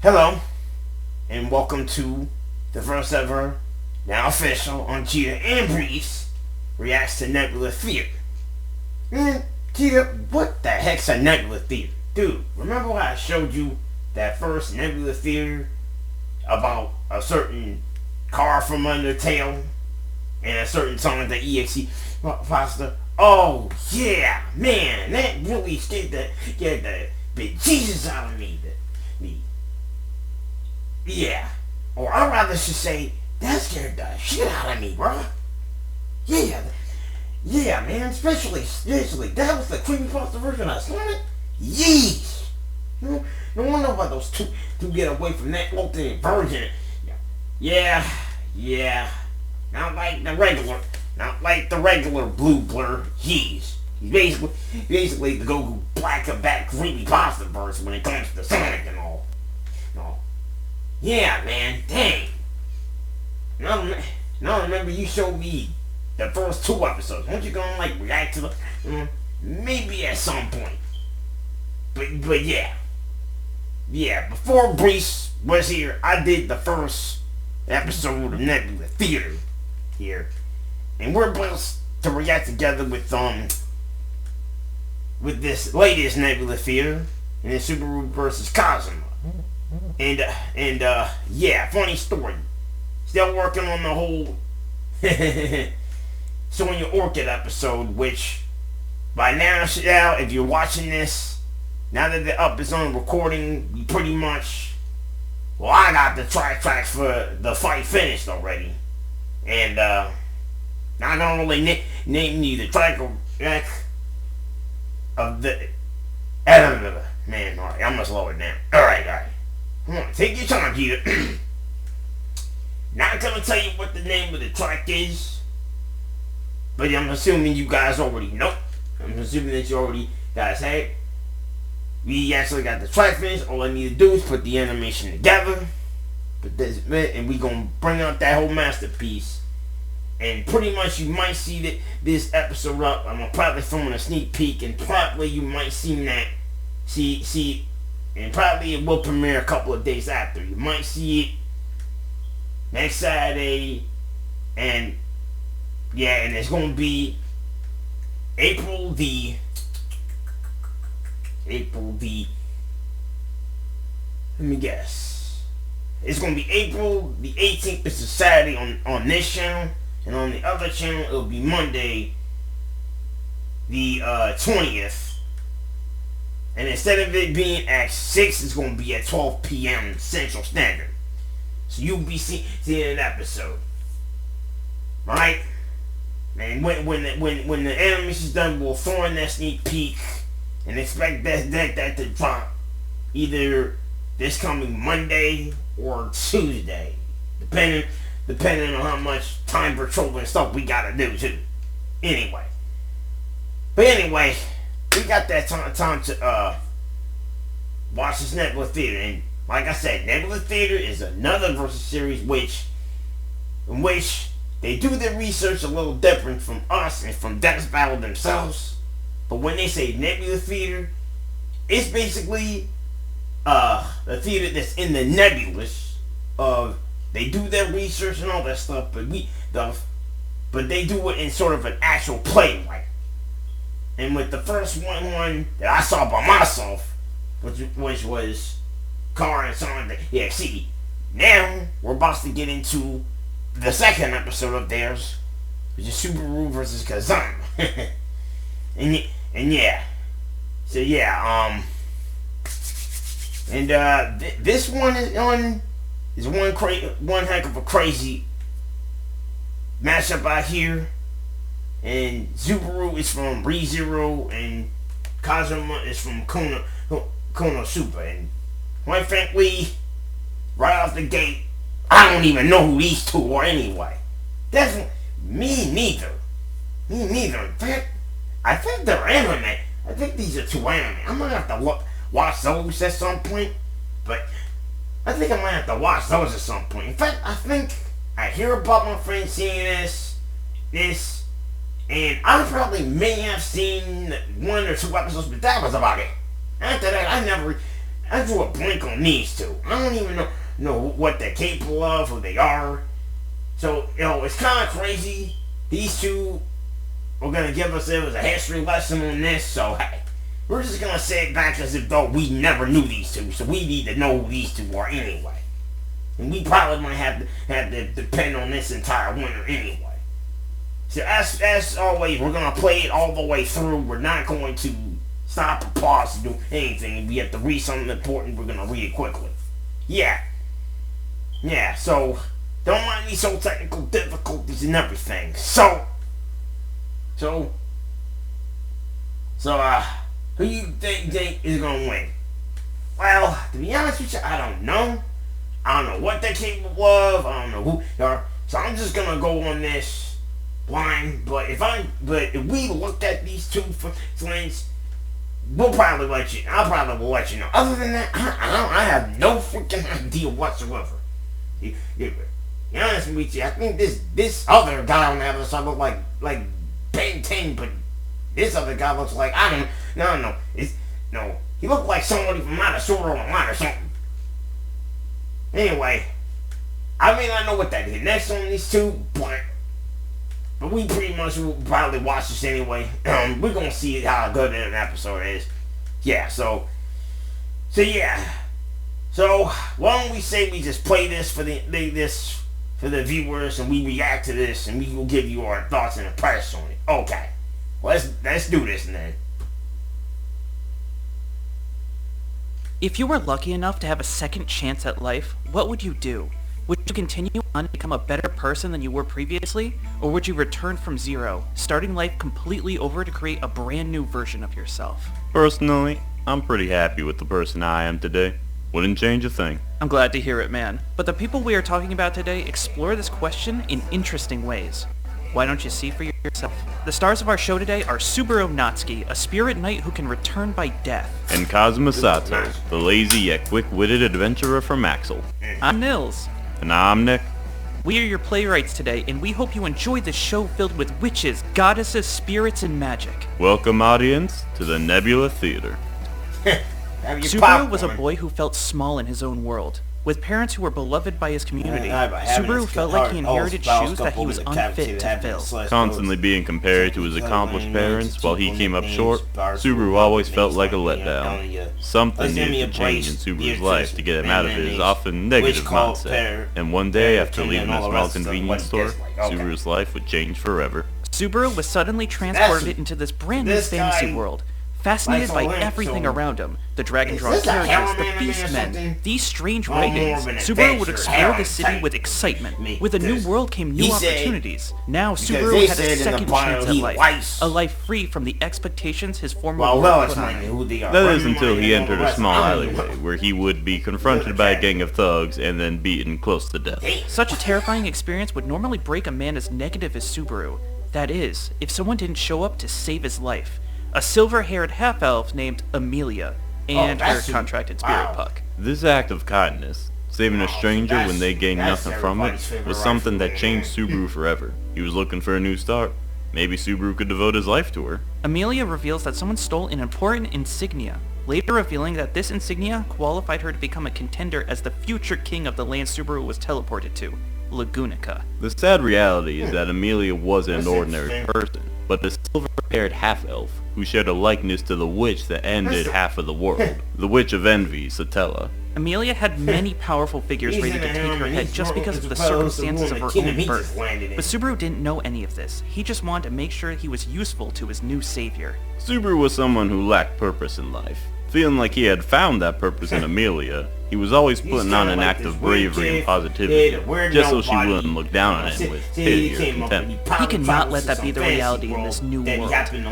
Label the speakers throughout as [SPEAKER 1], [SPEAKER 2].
[SPEAKER 1] Hello, and welcome to the first ever, now official, Unkgeta and Breifs reacts to Nebula Theater. Man, Geta, what the heck's a Nebula Theater? Dude, remember when I showed you that first Nebula Theater about a certain car from Undertale and a certain song of the EXE Foster? Oh, yeah, man, that really scared the bejesus out of me. Yeah. Or I'd rather just say, that scared the shit out of me, bro. Yeah, man, especially, that was the creepypasta version I saw it. Yeesh. No wonder why those two get away from that ultimate version. Yeah. Not like the regular blue blur. Yeesh. He's basically the Goku black and back creepypasta version when it comes to Sonic and all. No. Yeah, man, dang. Now remember you showed me the first 2 episodes. Won't you gonna react to them? Maybe at some point. But yeah. Yeah, before Breifs was here, I did the first episode of Nebula Theater here. And we're blessed to react together with this latest Nebula Theater, and it's Subaru versus Kazuma. And yeah, funny story. Still working on the whole Sonya Orchid episode, which by now, if you're watching this, now that the up is on recording, you pretty much, well, I got the tracks for the fight finished already. And not gonna really name you the track of the man, alright, I'm gonna slow it down. Alright. Come on, take your time, Peter. Not gonna tell you what the name of the track is, but I'm assuming you guys already know. I'm assuming that you already guys had. We actually got the track finished. All I need to do is put the animation together. And we gonna bring out that whole masterpiece. And pretty much you might see this episode up. I'm gonna probably film a sneak peek, and probably you might see that. See. And probably it will premiere a couple of days after. You might see it next Saturday. And yeah, and it's going to be April the let me guess. It's going to be April the 18th. It's a Saturday on this channel. And on the other channel, it'll be Monday the 20th. And instead of it being at 6, it's going to be at 12 p.m. Central Standard. So you'll be seeing an episode. Right? And when the animation's done, we'll throw in that sneak peek and expect that to drop either this coming Monday or Tuesday. Depending on how much time patrol and stuff we gotta do too. Anyway. We got that time to watch this Nebula Theater, and like I said, Nebula Theater is another versus series in which they do their research a little different from us and from Dex Battle themselves. But when they say Nebula Theater, it's basically the theater that's in the nebulous of they do their research and all that stuff, but they do it in sort of an actual play like. And with the first one that I saw by myself, which was Car and Sonic the EXE, now we're about to get into the second episode of theirs, which is Subaru versus Kazuma. and yeah. So yeah, this one is one heck of a crazy matchup out here. And Subaru is from ReZero, and Kazuma is from Konosuba. And quite frankly, right off the gate, I don't even know who these two are anyway. Definitely, me neither. In fact, I think they're anime. I think these are 2 anime. I'm gonna have to watch those at some point. But I think I might have to watch those at some point. In fact, I think I hear about my friend seeing this. And I probably may have seen 1 or 2 episodes, but that was about it. After that, I drew a blank on these two. I don't even know what they're capable of, who they are. So, it's kind of crazy. These two are going to give us a history lesson on this, so hey, we're just going to say it back as if though we never knew these two, so we need to know who these two are anyway. And we probably might have to depend on this entire winter anyway. So as always, we're going to play it all the way through. We're not going to stop or pause to do anything. If we have to read something important, we're going to read it quickly. Yeah, so don't mind these so technical difficulties and everything. So, who you think is gonna win? Well, to be honest with you, I don't know. I don't know what they're capable of. I don't know who they are. So I'm just gonna go on this blind. But if we looked at these two lanes, I'll probably let you know. Other than that, I have no freaking idea whatsoever. To be honest with you, I think this other guy on the other side look like Ben 10, but this other guy looks like, I don't know. He looked like somebody from out of Sword Online or something. Anyway, I may not know what that is next on these two, but we pretty much will probably watch this anyway. We're gonna see how good an episode is. Yeah, so yeah. So why don't we say we just play this for the viewers, and we react to this, and we will give you our thoughts and impressions on it. Okay, let's do this then.
[SPEAKER 2] If you were lucky enough to have a second chance at life, what would you do? Would you continue on to become a better person than you were previously? Or would you return from zero, starting life completely over to create a brand new version of yourself?
[SPEAKER 3] Personally, I'm pretty happy with the person I am today. Wouldn't change a thing.
[SPEAKER 2] I'm glad to hear it, man. But the people we are talking about today explore this question in interesting ways. Why don't you see for yourself? The stars of our show today are Subaru Natsuki, a spirit knight who can return by death.
[SPEAKER 3] And Kazuma Sato, the lazy yet quick-witted adventurer from Axel.
[SPEAKER 2] I'm Nils.
[SPEAKER 3] And I'm Nick.
[SPEAKER 2] We are your playwrights today, and we hope you enjoyed this show filled with witches, goddesses, spirits, and magic.
[SPEAKER 3] Welcome, audience, to the Nebula Theater.
[SPEAKER 2] Subaru was a boy who felt small in his own world. With parents who were beloved by his community, Subaru felt like he inherited shoes that he was unfit to fill.
[SPEAKER 3] Constantly being compared to his accomplished parents while he came up short, Subaru always felt like a letdown. Something needed to change in Subaru's life to get him out of his often negative mindset. And one day, after leaving a small convenience store, Subaru's life would change forever.
[SPEAKER 2] Subaru was suddenly transported into this brand new fantasy world. Fascinated by everything around him, the dragon-drawn characters, the beastmen, these strange writings, Subaru would explore the city with excitement. With a new world came new opportunities. Now Subaru had a second chance at life, a life free from the expectations his former world put on him.
[SPEAKER 3] That is until he entered a small alleyway, where he would be confronted by a gang of thugs and then beaten close to death.
[SPEAKER 2] Such a terrifying experience would normally break a man as negative as Subaru. That is, if someone didn't show up to save his life. A silver-haired half-elf named Amelia, and her contracted spirit puck.
[SPEAKER 3] This act of kindness, saving a stranger when they gained nothing from it, was something that changed Subaru forever. He was looking for a new start. Maybe Subaru could devote his life to her.
[SPEAKER 2] Amelia reveals that someone stole an important insignia, later revealing that this insignia qualified her to become a contender as the future king of the land Subaru was teleported to, Lagunica.
[SPEAKER 3] The sad reality is that Amelia wasn't an ordinary person, but a silver-haired half-elf who shared a likeness to the witch that ended half of the world, the Witch of Envy, Satella.
[SPEAKER 2] Amelia had many powerful figures ready to take her head just because of the circumstances of her own birth. But Subaru didn't know any of this. He just wanted to make sure he was useful to his new savior.
[SPEAKER 3] Subaru was someone who lacked purpose in life. Feeling like he had found that purpose in Amelia, he was always putting on an act of bravery and positivity, just so she wouldn't look down on him with pity or contempt.
[SPEAKER 2] He could not let that be the reality in this new world.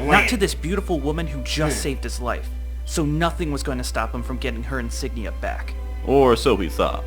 [SPEAKER 2] Not to this beautiful woman who just saved his life. So nothing was going to stop him from getting her insignia back.
[SPEAKER 3] Or so he thought.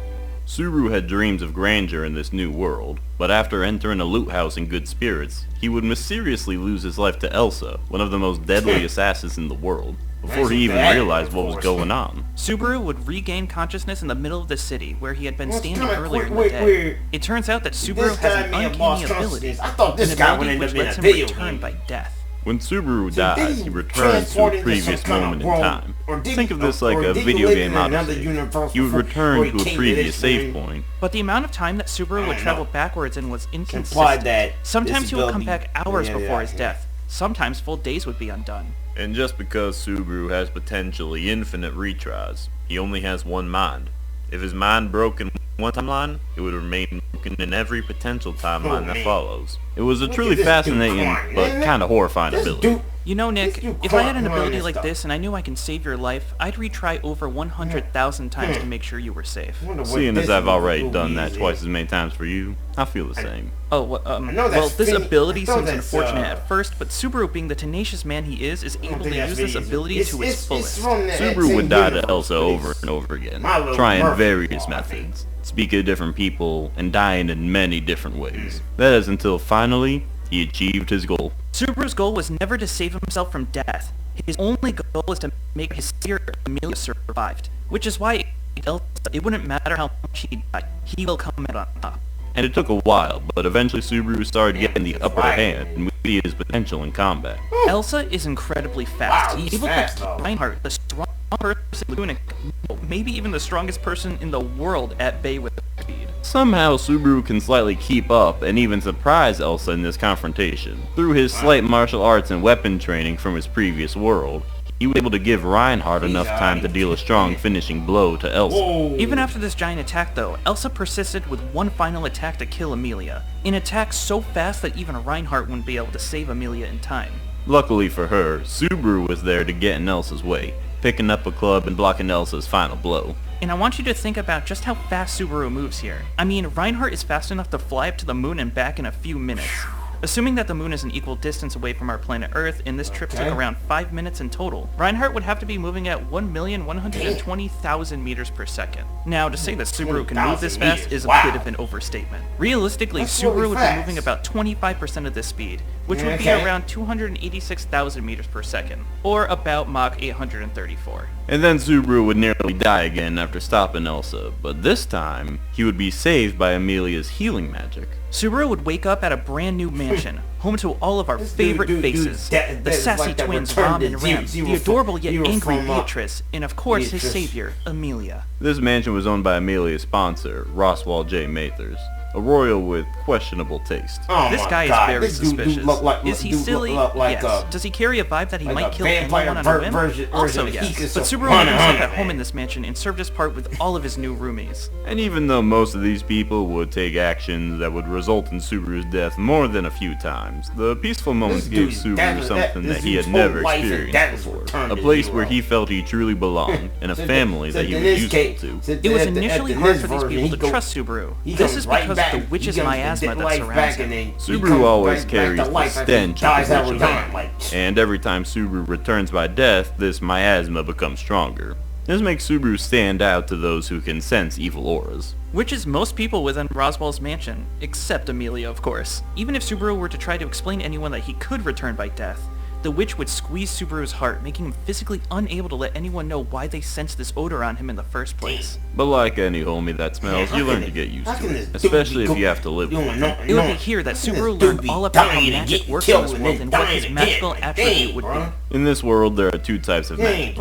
[SPEAKER 3] Subaru had dreams of grandeur in this new world, but after entering a loot house in good spirits, he would mysteriously lose his life to Elsa, one of the most deadly assassins in the world, before he even realized what was going on.
[SPEAKER 2] Subaru would regain consciousness in the middle of the city, where he had been standing earlier in the day. It turns out that Subaru has an uncanny ability, an ability which lets him return by death.
[SPEAKER 3] When Subaru dies, he returns to a previous moment in time. Think of this like a video game autosave. He would return to a previous save point.
[SPEAKER 2] But the amount of time that Subaru would travel backwards in was inconsistent. Sometimes he would come back hours before his death. Sometimes full days would be undone.
[SPEAKER 3] And just because Subaru has potentially infinite retries, he only has one mind. If his mind broke in one timeline, it would remain broken in every potential timeline that follows. It was a truly fascinating, but kinda horrifying ability.
[SPEAKER 2] You know, Nick, if I had an ability like this and I knew I can save your life, I'd retry over 100,000 times to make sure you were safe.
[SPEAKER 3] Seeing as I've already done that twice as many times for you, I feel the same.
[SPEAKER 2] Oh, well, this ability seems unfortunate at first, but Subaru, being the tenacious man he is able to use this ability to its fullest.
[SPEAKER 3] Subaru would die to Elsa over and over again, trying various methods, speaking to different people, and dying in many different ways. That is until finally, he achieved his goal.
[SPEAKER 2] Subaru's goal was never to save himself from death. His only goal was to make his sister Amelia survived, which is why it wouldn't matter how much he died, he will come out on top.
[SPEAKER 3] And it took a while, but eventually Subaru started getting the upper hand, and we see his potential in combat.
[SPEAKER 2] Elsa is incredibly fast, able to keep Reinhardt, the strong person, maybe even the strongest person in the world, at bay with speed.
[SPEAKER 3] Somehow Subaru can slightly keep up and even surprise Elsa in this confrontation. Through his slight martial arts and weapon training from his previous world, he was able to give Reinhardt enough time to deal a strong finishing blow to Elsa.
[SPEAKER 2] Even after this giant attack though, Elsa persisted with one final attack to kill Amelia. An attack so fast that even Reinhardt wouldn't be able to save Amelia in time.
[SPEAKER 3] Luckily for her, Subaru was there to get in Elsa's way, picking up a club and blocking Elsa's final blow.
[SPEAKER 2] And I want you to think about just how fast Subaru moves here. I mean, Reinhardt is fast enough to fly up to the moon and back in a few minutes. Assuming that the moon is an equal distance away from our planet Earth, and this trip took around 5 minutes in total, Reinhardt would have to be moving at 1,120,000 meters per second. Now, to say that Subaru can move this fast is a bit of an overstatement. Realistically, Subaru would be moving about 25% of this speed, which would be around 286,000 meters per second, or about Mach 834.
[SPEAKER 3] And then Subaru would nearly die again after stopping Elsa, but this time, he would be saved by Amelia's healing magic.
[SPEAKER 2] Subaru would wake up at a brand new mansion, home to all of our favorite faces. The sassy twins Ram and Ram, the adorable yet angry Beatrice, and of course his savior, Amelia.
[SPEAKER 3] This mansion was owned by Amelia's sponsor, Roswell J. Mathers, a royal with questionable taste.
[SPEAKER 2] This guy is very suspicious. Is he silly? Yes. Does he carry a vibe that he might kill anyone on a whim? Also yes. But Subaru made himself at home in this mansion and served his part with all of his new roomies.
[SPEAKER 3] And even though most of these people would take actions that would result in Subaru's death more than a few times, the peaceful moments gave Subaru something that he had never experienced before. A place where he felt he truly belonged, and a family that he was useful to.
[SPEAKER 2] It was initially hard for these people to trust Subaru. This is because of the witch's miasma that surrounds him.
[SPEAKER 3] Subaru always carries the stench of the witch around, and every time Subaru returns by death, this miasma becomes stronger. This makes Subaru stand out to those who can sense evil auras.
[SPEAKER 2] Which is most people within Roswell's mansion, except Amelia, of course. Even if Subaru were to try to explain to anyone that he could return by death, the witch would squeeze Subaru's heart, making him physically unable to let anyone know why they sensed this odor on him in the first place.
[SPEAKER 3] But like any homie that smells, you learn to get used to it, especially if you have to live with it.
[SPEAKER 2] It would be here that Subaru learned all about how magic works in this world and what his magical attribute would be.
[SPEAKER 3] In this world, there are two types of magic.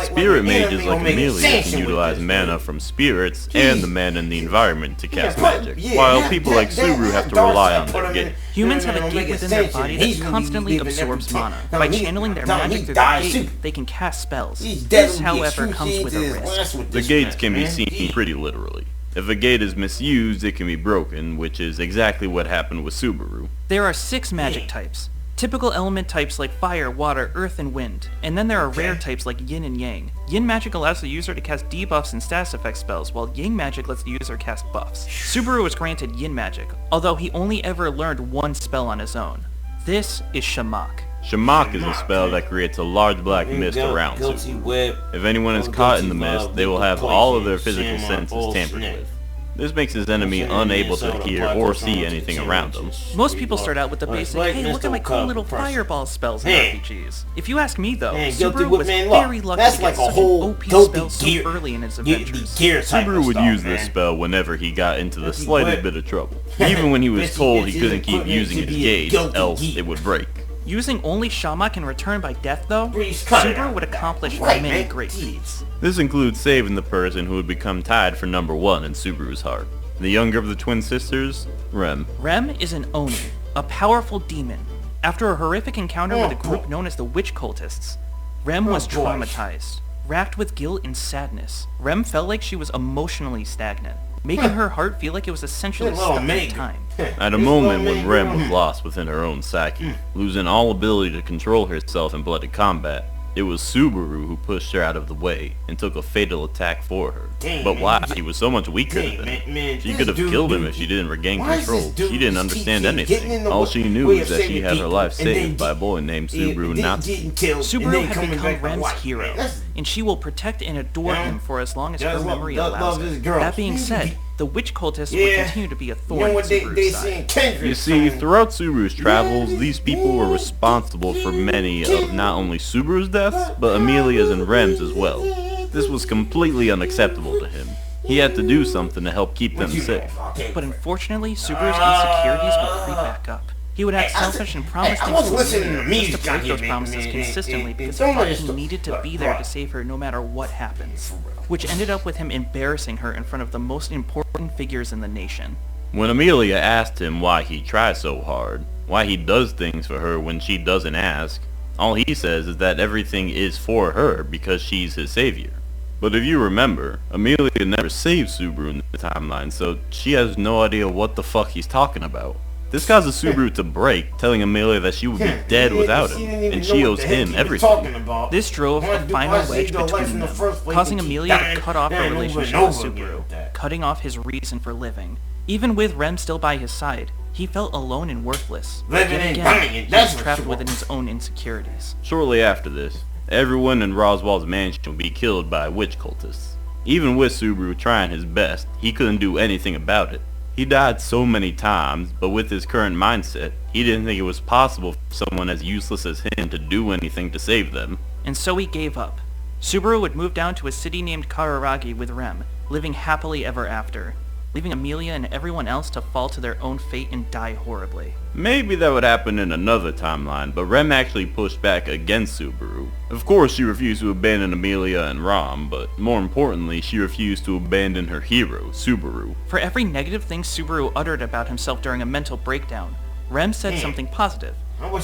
[SPEAKER 3] Spirit mages like Amelia can utilize mana from spirits and the mana in the environment to cast magic, while people like Subaru have to rely on their gate.
[SPEAKER 2] Humans have a gate within their body that constantly absorbs mana. By channeling their magic through the gate, they can cast spells. This, however, comes with a risk.
[SPEAKER 3] The gates can be seen pretty literally. If a gate is misused, it can be broken, which is exactly what happened with Subaru.
[SPEAKER 2] There are 6 magic types. Typical element types like fire, water, earth, and wind. And then there are rare types like yin and yang. Yin magic allows the user to cast debuffs and status effect spells, while yang magic lets the user cast buffs. Subaru was granted yin magic, although he only ever learned one spell on his own. This is Shamak.
[SPEAKER 3] Shamak is a spell that creates a large black mist around Subaru. If anyone is caught in the mist, they will have all of their physical senses tampered with. This makes his enemy unable to hear or see anything around them.
[SPEAKER 2] Most people start out with the basic, hey, look at my cool little fireball spells in RPGs. If you ask me though, Subaru was very lucky to get such an OP spell so early in his adventures.
[SPEAKER 3] Subaru would use this spell whenever he got into the slightest bit of trouble. Even when he was told he couldn't keep using his gauge, else it would break.
[SPEAKER 2] Using only Shamak in return by death though,
[SPEAKER 1] Breifs, cut it
[SPEAKER 2] Subaru
[SPEAKER 1] out.
[SPEAKER 2] would accomplish
[SPEAKER 1] Right,
[SPEAKER 2] many
[SPEAKER 1] man.
[SPEAKER 2] great feats.
[SPEAKER 3] This includes saving the person who would become tied for number 1 in Subaru's heart. The younger of the twin sisters, Rem.
[SPEAKER 2] Rem is an Oni, a powerful demon. After a horrific encounter with a group known as the Witch Cultists, Rem was
[SPEAKER 1] boy.
[SPEAKER 2] traumatized, racked with guilt and sadness. Rem felt like she was emotionally stagnant, making her heart feel like it was essentially
[SPEAKER 1] Little
[SPEAKER 2] stuck in
[SPEAKER 1] Meg.
[SPEAKER 2] time.
[SPEAKER 3] At a moment when Rem was lost within her own psyche, losing all ability to control herself in bloody combat, it was Subaru who pushed her out of the way and took a fatal attack for her.
[SPEAKER 1] Dang,
[SPEAKER 3] But
[SPEAKER 1] man.
[SPEAKER 3] why? He was so much weaker
[SPEAKER 1] Dang,
[SPEAKER 3] than her.
[SPEAKER 1] man,
[SPEAKER 3] She
[SPEAKER 1] this
[SPEAKER 3] could have
[SPEAKER 1] dude-
[SPEAKER 3] killed him if she didn't regain
[SPEAKER 1] Why is
[SPEAKER 3] control.
[SPEAKER 1] this dude
[SPEAKER 3] She didn't
[SPEAKER 1] just
[SPEAKER 3] understand
[SPEAKER 1] keep getting in
[SPEAKER 3] anything.
[SPEAKER 1] the
[SPEAKER 3] All she knew
[SPEAKER 1] way
[SPEAKER 3] was
[SPEAKER 1] of
[SPEAKER 3] that she
[SPEAKER 1] saving
[SPEAKER 3] had her
[SPEAKER 1] people,
[SPEAKER 3] life
[SPEAKER 1] and then
[SPEAKER 3] saved by a boy named Subaru
[SPEAKER 1] then
[SPEAKER 3] Natsu.
[SPEAKER 1] getting killed, and
[SPEAKER 2] Subaru
[SPEAKER 1] then
[SPEAKER 2] had
[SPEAKER 1] coming
[SPEAKER 2] become
[SPEAKER 1] back to
[SPEAKER 2] Rem's
[SPEAKER 1] life.
[SPEAKER 2] hero,
[SPEAKER 1] Man, that's-
[SPEAKER 2] and she will protect and adore
[SPEAKER 1] Yeah.
[SPEAKER 2] him for as long as
[SPEAKER 1] Does
[SPEAKER 2] her
[SPEAKER 1] love-
[SPEAKER 2] memory
[SPEAKER 1] does
[SPEAKER 2] allows
[SPEAKER 1] love his
[SPEAKER 2] it.
[SPEAKER 1] girls.
[SPEAKER 2] That being said, the Witch Cultists will
[SPEAKER 1] Yeah.
[SPEAKER 2] continue to be a
[SPEAKER 1] You
[SPEAKER 2] thorn
[SPEAKER 1] know
[SPEAKER 2] in
[SPEAKER 1] what they
[SPEAKER 2] Subaru's
[SPEAKER 1] saying?
[SPEAKER 2] side.
[SPEAKER 1] Kendrick
[SPEAKER 3] You see,
[SPEAKER 1] song.
[SPEAKER 3] throughout Subaru's travels, these people were responsible for many of not only Subaru's deaths, but Amelia's and Rem's as well. This was completely unacceptable to him. He had to do something to help keep them
[SPEAKER 1] What you
[SPEAKER 3] safe.
[SPEAKER 1] know? Okay.
[SPEAKER 2] But unfortunately, Subaru's insecurities would creep back up. He would act
[SPEAKER 1] Hey, I
[SPEAKER 2] selfish and promise
[SPEAKER 1] I
[SPEAKER 2] things
[SPEAKER 1] wasn't
[SPEAKER 2] to
[SPEAKER 1] listening to
[SPEAKER 2] Amelia
[SPEAKER 1] music
[SPEAKER 2] just to break
[SPEAKER 1] out
[SPEAKER 2] those
[SPEAKER 1] here,
[SPEAKER 2] promises
[SPEAKER 1] man.
[SPEAKER 2] consistently because he
[SPEAKER 1] Don't
[SPEAKER 2] thought
[SPEAKER 1] let us
[SPEAKER 2] he
[SPEAKER 1] talk-
[SPEAKER 2] needed to be there to save her no matter what happens, which ended up with him embarrassing her in front of the most important figures in the nation.
[SPEAKER 3] When Amelia asked him why he tries so hard, why he does things for her when she doesn't ask, all he says is that everything is for her because she's his savior. But if you remember, Amelia never saved Subaru in the timeline, so she has no idea what the fuck he's talking about. This causes Subaru to break, telling Amelia that she would be dead without him, and she owes him everything.
[SPEAKER 2] This drove a final wedge between them, causing Amelia to cut off her relationship with Subaru, cutting off his reason for living. Even with Rem still by his side, he felt alone and worthless.
[SPEAKER 1] Living
[SPEAKER 2] Yet
[SPEAKER 1] and
[SPEAKER 2] again,
[SPEAKER 1] dying,
[SPEAKER 2] he
[SPEAKER 1] that's
[SPEAKER 2] was
[SPEAKER 1] what
[SPEAKER 2] trapped
[SPEAKER 1] you
[SPEAKER 2] within
[SPEAKER 1] want.
[SPEAKER 2] his own insecurities.
[SPEAKER 3] Shortly after this, everyone in Roswell's mansion would be killed by witch cultists. Even with Subaru trying his best, he couldn't do anything about it. He died so many times, but with his current mindset, he didn't think it was possible for someone as useless as him to do anything to save them.
[SPEAKER 2] And so he gave up. Subaru would move down to a city named Kararagi with Rem, living happily ever after, leaving Amelia and everyone else to fall to their own fate and die horribly.
[SPEAKER 3] Maybe that would happen in another timeline, but Rem actually pushed back against Subaru. Of course, she refused to abandon Amelia and Ram, but more importantly, she refused to abandon her hero, Subaru.
[SPEAKER 2] For every negative thing Subaru uttered about himself during a mental breakdown, Rem said something positive,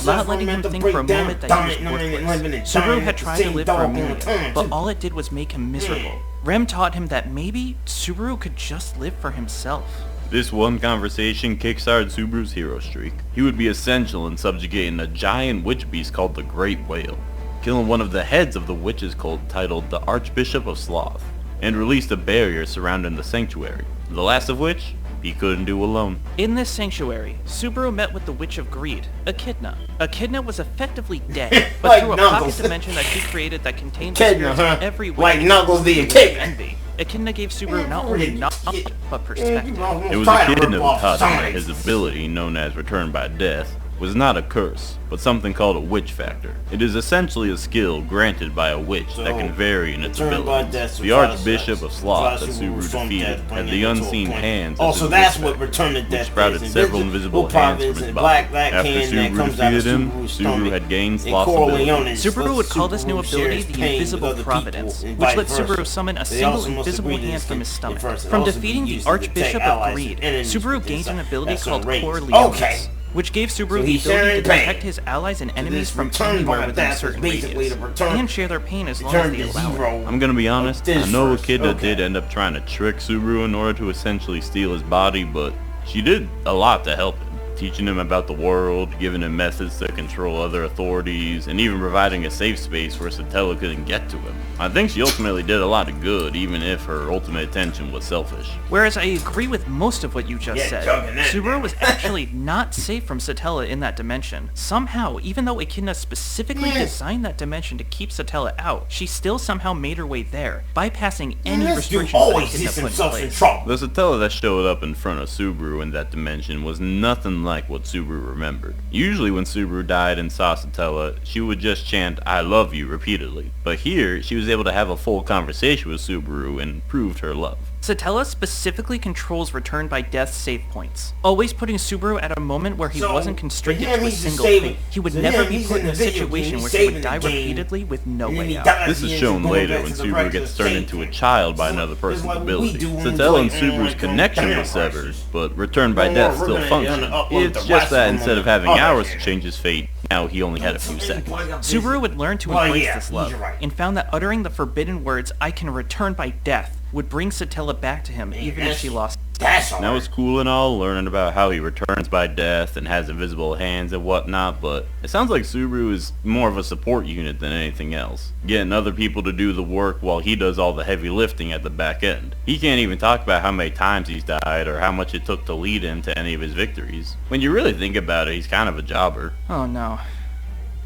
[SPEAKER 2] not letting him think for a moment that he was worthless. Subaru had tried to live for Amelia, but all it did was make him miserable. Rem taught him that maybe Subaru could just live for himself.
[SPEAKER 3] This one conversation kickstarted Subaru's hero streak. He would be essential in subjugating a giant witch beast called the Great Whale, killing one of the heads of the witches cult titled the Archbishop of Sloth, and released a barrier surrounding the sanctuary, the last of which he couldn't do alone.
[SPEAKER 2] In this sanctuary, Subaru met with the Witch of Greed, Echidna. Echidna was effectively dead, but
[SPEAKER 1] Like
[SPEAKER 2] through a
[SPEAKER 1] Knuckles.
[SPEAKER 2] pocket dimension that she created that contained the
[SPEAKER 1] Echidna,
[SPEAKER 2] spirits
[SPEAKER 1] huh?
[SPEAKER 2] of every witch
[SPEAKER 1] Like Knuckles the
[SPEAKER 2] of
[SPEAKER 1] Echidna.
[SPEAKER 2] envy. Echidna gave Subaru not only knowledge, but perspective.
[SPEAKER 3] It was Echidna who taught him that his ability, known as Return by Death, was not a curse, but something called a witch factor. It is essentially a skill granted by a witch that can vary in its
[SPEAKER 1] Return by
[SPEAKER 3] abilities.
[SPEAKER 1] Death
[SPEAKER 3] The
[SPEAKER 1] survives
[SPEAKER 3] Archbishop of Sloth that
[SPEAKER 1] Subaru
[SPEAKER 3] Subaru
[SPEAKER 1] from
[SPEAKER 3] defeated
[SPEAKER 1] death,
[SPEAKER 3] had
[SPEAKER 1] bringing
[SPEAKER 3] the
[SPEAKER 1] it to a
[SPEAKER 3] unseen
[SPEAKER 1] point.
[SPEAKER 3] hands
[SPEAKER 1] Oh,
[SPEAKER 3] as
[SPEAKER 1] so
[SPEAKER 3] his
[SPEAKER 1] that's
[SPEAKER 3] witch
[SPEAKER 1] what
[SPEAKER 3] factor,
[SPEAKER 1] Return to
[SPEAKER 3] which
[SPEAKER 1] Death
[SPEAKER 3] sprouted
[SPEAKER 1] is.
[SPEAKER 3] several invisible hands from his body.
[SPEAKER 1] black
[SPEAKER 3] After
[SPEAKER 1] can that
[SPEAKER 3] Subaru
[SPEAKER 1] comes out of
[SPEAKER 3] defeated him,
[SPEAKER 1] Subaru's
[SPEAKER 3] Subaru
[SPEAKER 1] stomach.
[SPEAKER 3] had gained
[SPEAKER 1] And
[SPEAKER 3] Sloth's
[SPEAKER 1] Corleone
[SPEAKER 3] ability.
[SPEAKER 1] is
[SPEAKER 2] Subaru would call this new
[SPEAKER 1] Subaru
[SPEAKER 2] ability
[SPEAKER 1] shares
[SPEAKER 2] the
[SPEAKER 1] pain with
[SPEAKER 2] Invisible
[SPEAKER 1] other people,
[SPEAKER 2] Providence,
[SPEAKER 1] and
[SPEAKER 2] which
[SPEAKER 1] vice
[SPEAKER 2] let
[SPEAKER 1] versa.
[SPEAKER 2] Subaru summon a
[SPEAKER 1] They
[SPEAKER 2] single
[SPEAKER 1] also must
[SPEAKER 2] invisible
[SPEAKER 1] agree
[SPEAKER 2] hand
[SPEAKER 1] this
[SPEAKER 2] from his
[SPEAKER 1] can-
[SPEAKER 2] stomach.
[SPEAKER 1] at first, it
[SPEAKER 2] From
[SPEAKER 1] also
[SPEAKER 2] defeating
[SPEAKER 1] be
[SPEAKER 2] the
[SPEAKER 1] used to
[SPEAKER 2] Archbishop
[SPEAKER 1] detect
[SPEAKER 2] of
[SPEAKER 1] allies
[SPEAKER 2] Greed,
[SPEAKER 1] and enemies
[SPEAKER 2] Subaru
[SPEAKER 1] with
[SPEAKER 2] gained
[SPEAKER 1] this,
[SPEAKER 2] an ability
[SPEAKER 1] that's
[SPEAKER 2] called
[SPEAKER 1] some rage.
[SPEAKER 2] Core Leonis,
[SPEAKER 1] Okay.
[SPEAKER 2] which gave Subaru
[SPEAKER 1] So
[SPEAKER 2] the
[SPEAKER 1] he's
[SPEAKER 2] ability
[SPEAKER 1] sharing
[SPEAKER 2] to
[SPEAKER 1] pain.
[SPEAKER 2] protect his allies and enemies
[SPEAKER 1] This
[SPEAKER 2] from
[SPEAKER 1] return
[SPEAKER 2] anywhere
[SPEAKER 1] by
[SPEAKER 2] within a
[SPEAKER 1] death is
[SPEAKER 2] certain
[SPEAKER 1] basically
[SPEAKER 2] radius,
[SPEAKER 1] the return-
[SPEAKER 2] and share their pain as long as
[SPEAKER 1] Return
[SPEAKER 2] they
[SPEAKER 1] to
[SPEAKER 2] allow it.
[SPEAKER 1] zero.
[SPEAKER 3] I'm gonna be honest, I
[SPEAKER 1] This
[SPEAKER 3] know
[SPEAKER 1] first,
[SPEAKER 3] Unkgeta
[SPEAKER 1] okay.
[SPEAKER 3] did end up trying to trick Subaru in order to essentially steal his body, but she did a lot to help him. Teaching him about the world, giving him methods to control other authorities, and even providing a safe space where Satella couldn't get to him. I think she ultimately did a lot of good, even if her ultimate intention was selfish.
[SPEAKER 2] Whereas I agree with most of what you just said,
[SPEAKER 1] joking that.
[SPEAKER 2] Subaru was actually not safe from Satella in that dimension. Somehow, even though Echidna specifically designed that dimension to keep Satella out, she still somehow made her way there, bypassing any
[SPEAKER 1] This dude
[SPEAKER 2] restrictions that
[SPEAKER 1] always
[SPEAKER 2] Echidna
[SPEAKER 1] gets
[SPEAKER 2] put in
[SPEAKER 1] himself in
[SPEAKER 2] place.
[SPEAKER 1] trouble.
[SPEAKER 3] The Satella that showed up in front of Subaru in that dimension was nothing like what Subaru remembered. Usually when Subaru died and saw Satella, she would just chant, "I love you," repeatedly. But here, she was able to have a full conversation with Subaru and proved her love.
[SPEAKER 2] Satella specifically controls return by death save points, always putting Subaru at a moment where he wasn't constricted to a single fate. He would never be put in a situation where he would die repeatedly with no way out.
[SPEAKER 3] This is shown later when Subaru gets turned into a child by another person's ability. Satella and Subaru's connection was severed, but return by death still functioned. It's just that instead of having hours to change his fate, now he only had a few seconds.
[SPEAKER 2] Subaru would learn to embrace this love, and found that uttering the forbidden words, "I can return by death," would bring Satella back to him even if she lost.
[SPEAKER 3] Now it's cool and all learning about how he returns by death and has invisible hands and whatnot, but it sounds like Subaru is more of a support unit than anything else, getting other people to do the work while he does all the heavy lifting at the back end. He can't even talk about how many times he's died or how much it took to lead him to any of his victories. When you really think about it, he's kind of a jobber.
[SPEAKER 2] Oh no.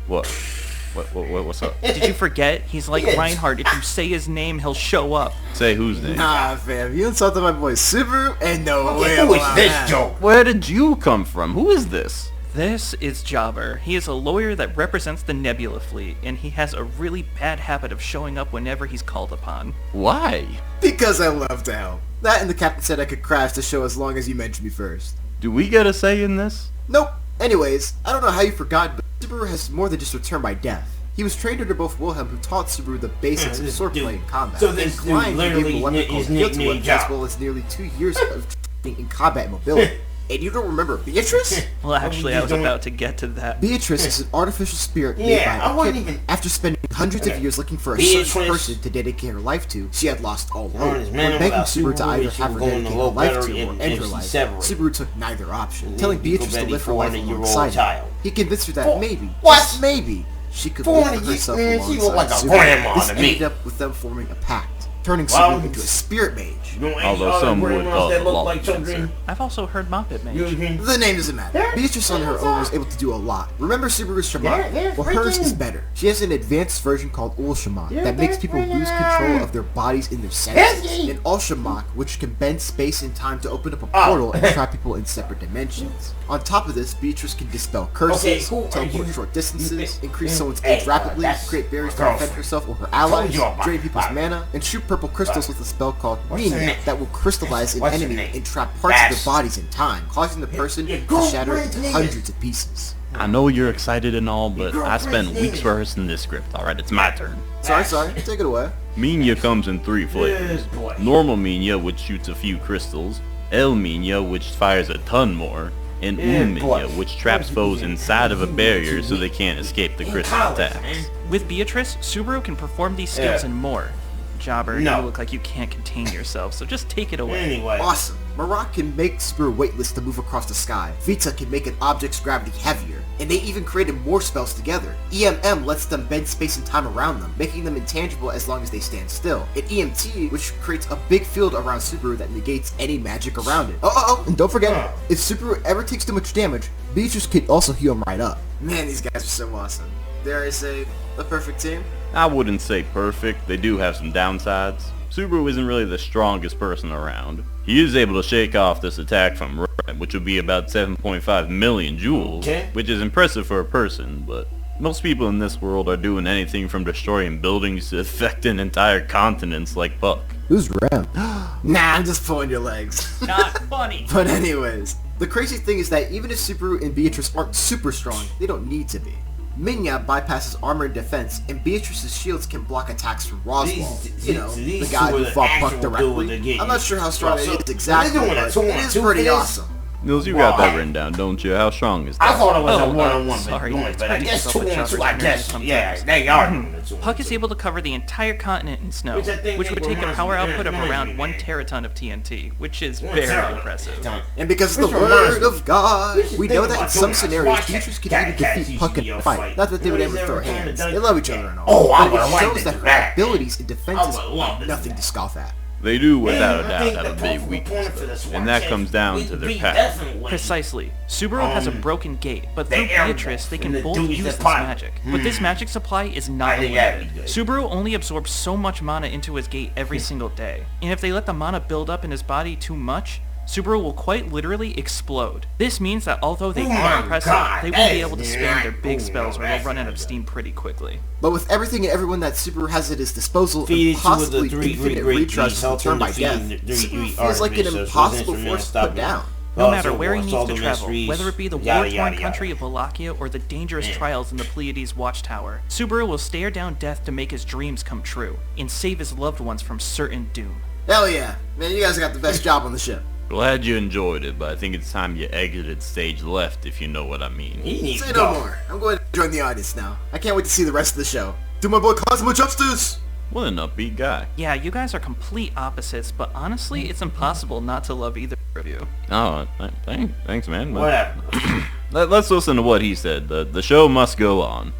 [SPEAKER 3] What? What's up?
[SPEAKER 2] Did you forget? He's like Reinhardt. If you say his name, he'll show up.
[SPEAKER 3] Say whose name?
[SPEAKER 4] Nah, fam. You insulted my boy Subaru, and no way.
[SPEAKER 1] Who is this joke?
[SPEAKER 3] Where did you come from? Who is this?
[SPEAKER 2] This is Jobber. He is a lawyer that represents the Nebula fleet, and he has a really bad habit of showing up whenever he's called upon.
[SPEAKER 3] Why?
[SPEAKER 4] Because I love to help. That and the captain said I could crash the show as long as you mentioned me first.
[SPEAKER 3] Do we get a say in this?
[SPEAKER 4] Nope. Anyways, I don't know how you forgot, but Subaru has more than just return by death. He was trained under both Wilhelm, who taught Subaru the basics of swordplay and combat.
[SPEAKER 1] So this dude literally is nicknamed
[SPEAKER 4] as well as nearly 2 years of training in combat and mobility. And you don't remember Beatrice?
[SPEAKER 2] Well, actually, I was about to get to that.
[SPEAKER 4] Beatrice is an artificial spirit made by Unkgeta. After spending hundreds of years looking for a certain person to dedicate her life to, she had lost all hope. When begging Subaru to either have her dedicate her life to or end her life, Subaru took neither option, telling Beatrice to live her life alongside him. He convinced her that maybe, just maybe, she could live for herself alongside Subaru. This ended up with them forming a pact, turning Subaru into a spirit mage.
[SPEAKER 3] Although some would call it a law dancer.
[SPEAKER 2] I've also heard Muppet Mage.
[SPEAKER 4] The name doesn't matter. Beatrice on her own was able to do a lot. Remember Subaru's shaman? Well, hers is better. She has an advanced version called Unkgeta that makes people lose control of their bodies and their senses. And Unkgeta, which can bend space and time to open up a portal and trap people in separate dimensions. On top of this, Beatrice can dispel curses, teleport short distances, increase someone's age rapidly, create barriers to defend herself or her allies, drain people's mana, and shoot purple crystals with a spell called Mina that will crystallize an enemy and trap parts of their bodies in time, causing the person to shatter into hundreds of pieces.
[SPEAKER 3] I know you're excited and all, but I spent weeks rehearsing this script. Alright, it's my turn.
[SPEAKER 4] Sorry, take it away.
[SPEAKER 3] Minya comes in 3 flavors. Normal Minya, which shoots a few crystals, El Minya, which fires a ton more, and Minya, which traps foes inside of a barrier so they can't escape the crystal attacks.
[SPEAKER 2] With Beatrice, Subaru can perform these skills and more. Jobber, you look like you can't contain yourself, so just take it away.
[SPEAKER 4] Awesome. Marat can make Subaru weightless to move across the sky. Vita can make an object's gravity heavier. And they even created more spells together. EMM lets them bend space and time around them, making them intangible as long as they stand still. And EMT, which creates a big field around Subaru that negates any magic around it. And don't forget, if Subaru ever takes too much damage, Beatrice can also heal him right up. Man, these guys are so awesome. Dare I say, a perfect team?
[SPEAKER 3] I wouldn't say perfect, they do have some downsides. Subaru isn't really the strongest person around. He is able to shake off this attack from Red, which would be about 7.5 million joules, which is impressive for a person, but most people in this world are doing anything from destroying buildings to affecting entire continents like Puck.
[SPEAKER 4] Who's Red? Nah, I'm just pulling your legs.
[SPEAKER 2] Not funny.
[SPEAKER 4] But anyways, the crazy thing is that even if Subaru and Beatrice aren't super strong, they don't need to be. Minya bypasses armor and defense, and Beatrice's shields can block attacks from Roswell. You know, the guy who fought Puck directly. I'm not sure how strong it is exactly, but it is pretty awesome.
[SPEAKER 3] Nils, you got that written down, don't you? How strong is that?
[SPEAKER 1] I thought it was a one-on-one,
[SPEAKER 2] sorry.
[SPEAKER 1] but I guess 2-on-2, I guess. Yeah, they are.
[SPEAKER 2] Puck is able to cover the entire continent in snow, which would take a power output of around 1 teraton of TNT, which is very impressive.
[SPEAKER 4] And because of the word of God, we know that in some scenarios, Beatrice can even defeat Puck in a fight. Not that they would ever throw hands. They love each other and all. But it shows that her abilities and defenses are nothing to scoff at.
[SPEAKER 3] They do, without a doubt, have a big weakness, though, and that comes down to their path.
[SPEAKER 2] Precisely. Subaru has a broken gate, but through Beatrice, they can both use this magic. But this magic supply is not limited. Subaru only absorbs so much mana into his gate every single day, and if they let the mana build up in his body too much, Subaru will quite literally explode. This means that although they
[SPEAKER 1] Oh
[SPEAKER 2] are
[SPEAKER 1] my
[SPEAKER 2] impressive,
[SPEAKER 1] God,
[SPEAKER 2] they
[SPEAKER 1] that
[SPEAKER 2] won't be
[SPEAKER 1] is
[SPEAKER 2] able to spam their big
[SPEAKER 1] not-
[SPEAKER 2] spells or they'll
[SPEAKER 1] that's
[SPEAKER 2] run out
[SPEAKER 1] not
[SPEAKER 2] of steam pretty quickly.
[SPEAKER 4] But with everything and everyone that Subaru has at his disposal,
[SPEAKER 1] Feed
[SPEAKER 4] and
[SPEAKER 1] it to with the
[SPEAKER 4] possibly
[SPEAKER 1] three
[SPEAKER 4] infinite
[SPEAKER 1] great
[SPEAKER 4] retries
[SPEAKER 1] beasts,
[SPEAKER 4] from
[SPEAKER 1] help
[SPEAKER 4] turn
[SPEAKER 1] them
[SPEAKER 4] by
[SPEAKER 1] defeat
[SPEAKER 4] death,
[SPEAKER 1] the three
[SPEAKER 4] Subaru
[SPEAKER 1] art
[SPEAKER 4] feels like an
[SPEAKER 1] bishops,
[SPEAKER 4] impossible
[SPEAKER 1] those
[SPEAKER 4] force to
[SPEAKER 1] instrumental
[SPEAKER 4] put down.
[SPEAKER 2] No matter where he needs
[SPEAKER 1] solve
[SPEAKER 2] to
[SPEAKER 1] the
[SPEAKER 2] travel,
[SPEAKER 1] mysteries,
[SPEAKER 2] whether it be the
[SPEAKER 1] yada,
[SPEAKER 2] war-torn
[SPEAKER 1] yada,
[SPEAKER 2] country
[SPEAKER 1] yada.
[SPEAKER 2] of Wallachia or the dangerous trials in the Pleiades Watchtower, Subaru will stare down death to make his dreams come true, and save his loved ones from certain doom.
[SPEAKER 4] Hell yeah. Man, you guys got the best job on the ship.
[SPEAKER 3] Glad you enjoyed it, but I think it's time you exited stage left, if you know what I mean.
[SPEAKER 1] He needs
[SPEAKER 4] Say
[SPEAKER 1] to
[SPEAKER 4] no
[SPEAKER 1] go.
[SPEAKER 4] more. I'm going to join the audience now. I can't wait to see the rest of the show. Do my boy Kazuma justice!
[SPEAKER 3] What an upbeat guy.
[SPEAKER 2] Yeah, you guys are complete opposites, but honestly, it's impossible not to love either of you.
[SPEAKER 3] Oh, thanks, man. But
[SPEAKER 1] Whatever.
[SPEAKER 3] let's listen to what he said. The show must go on.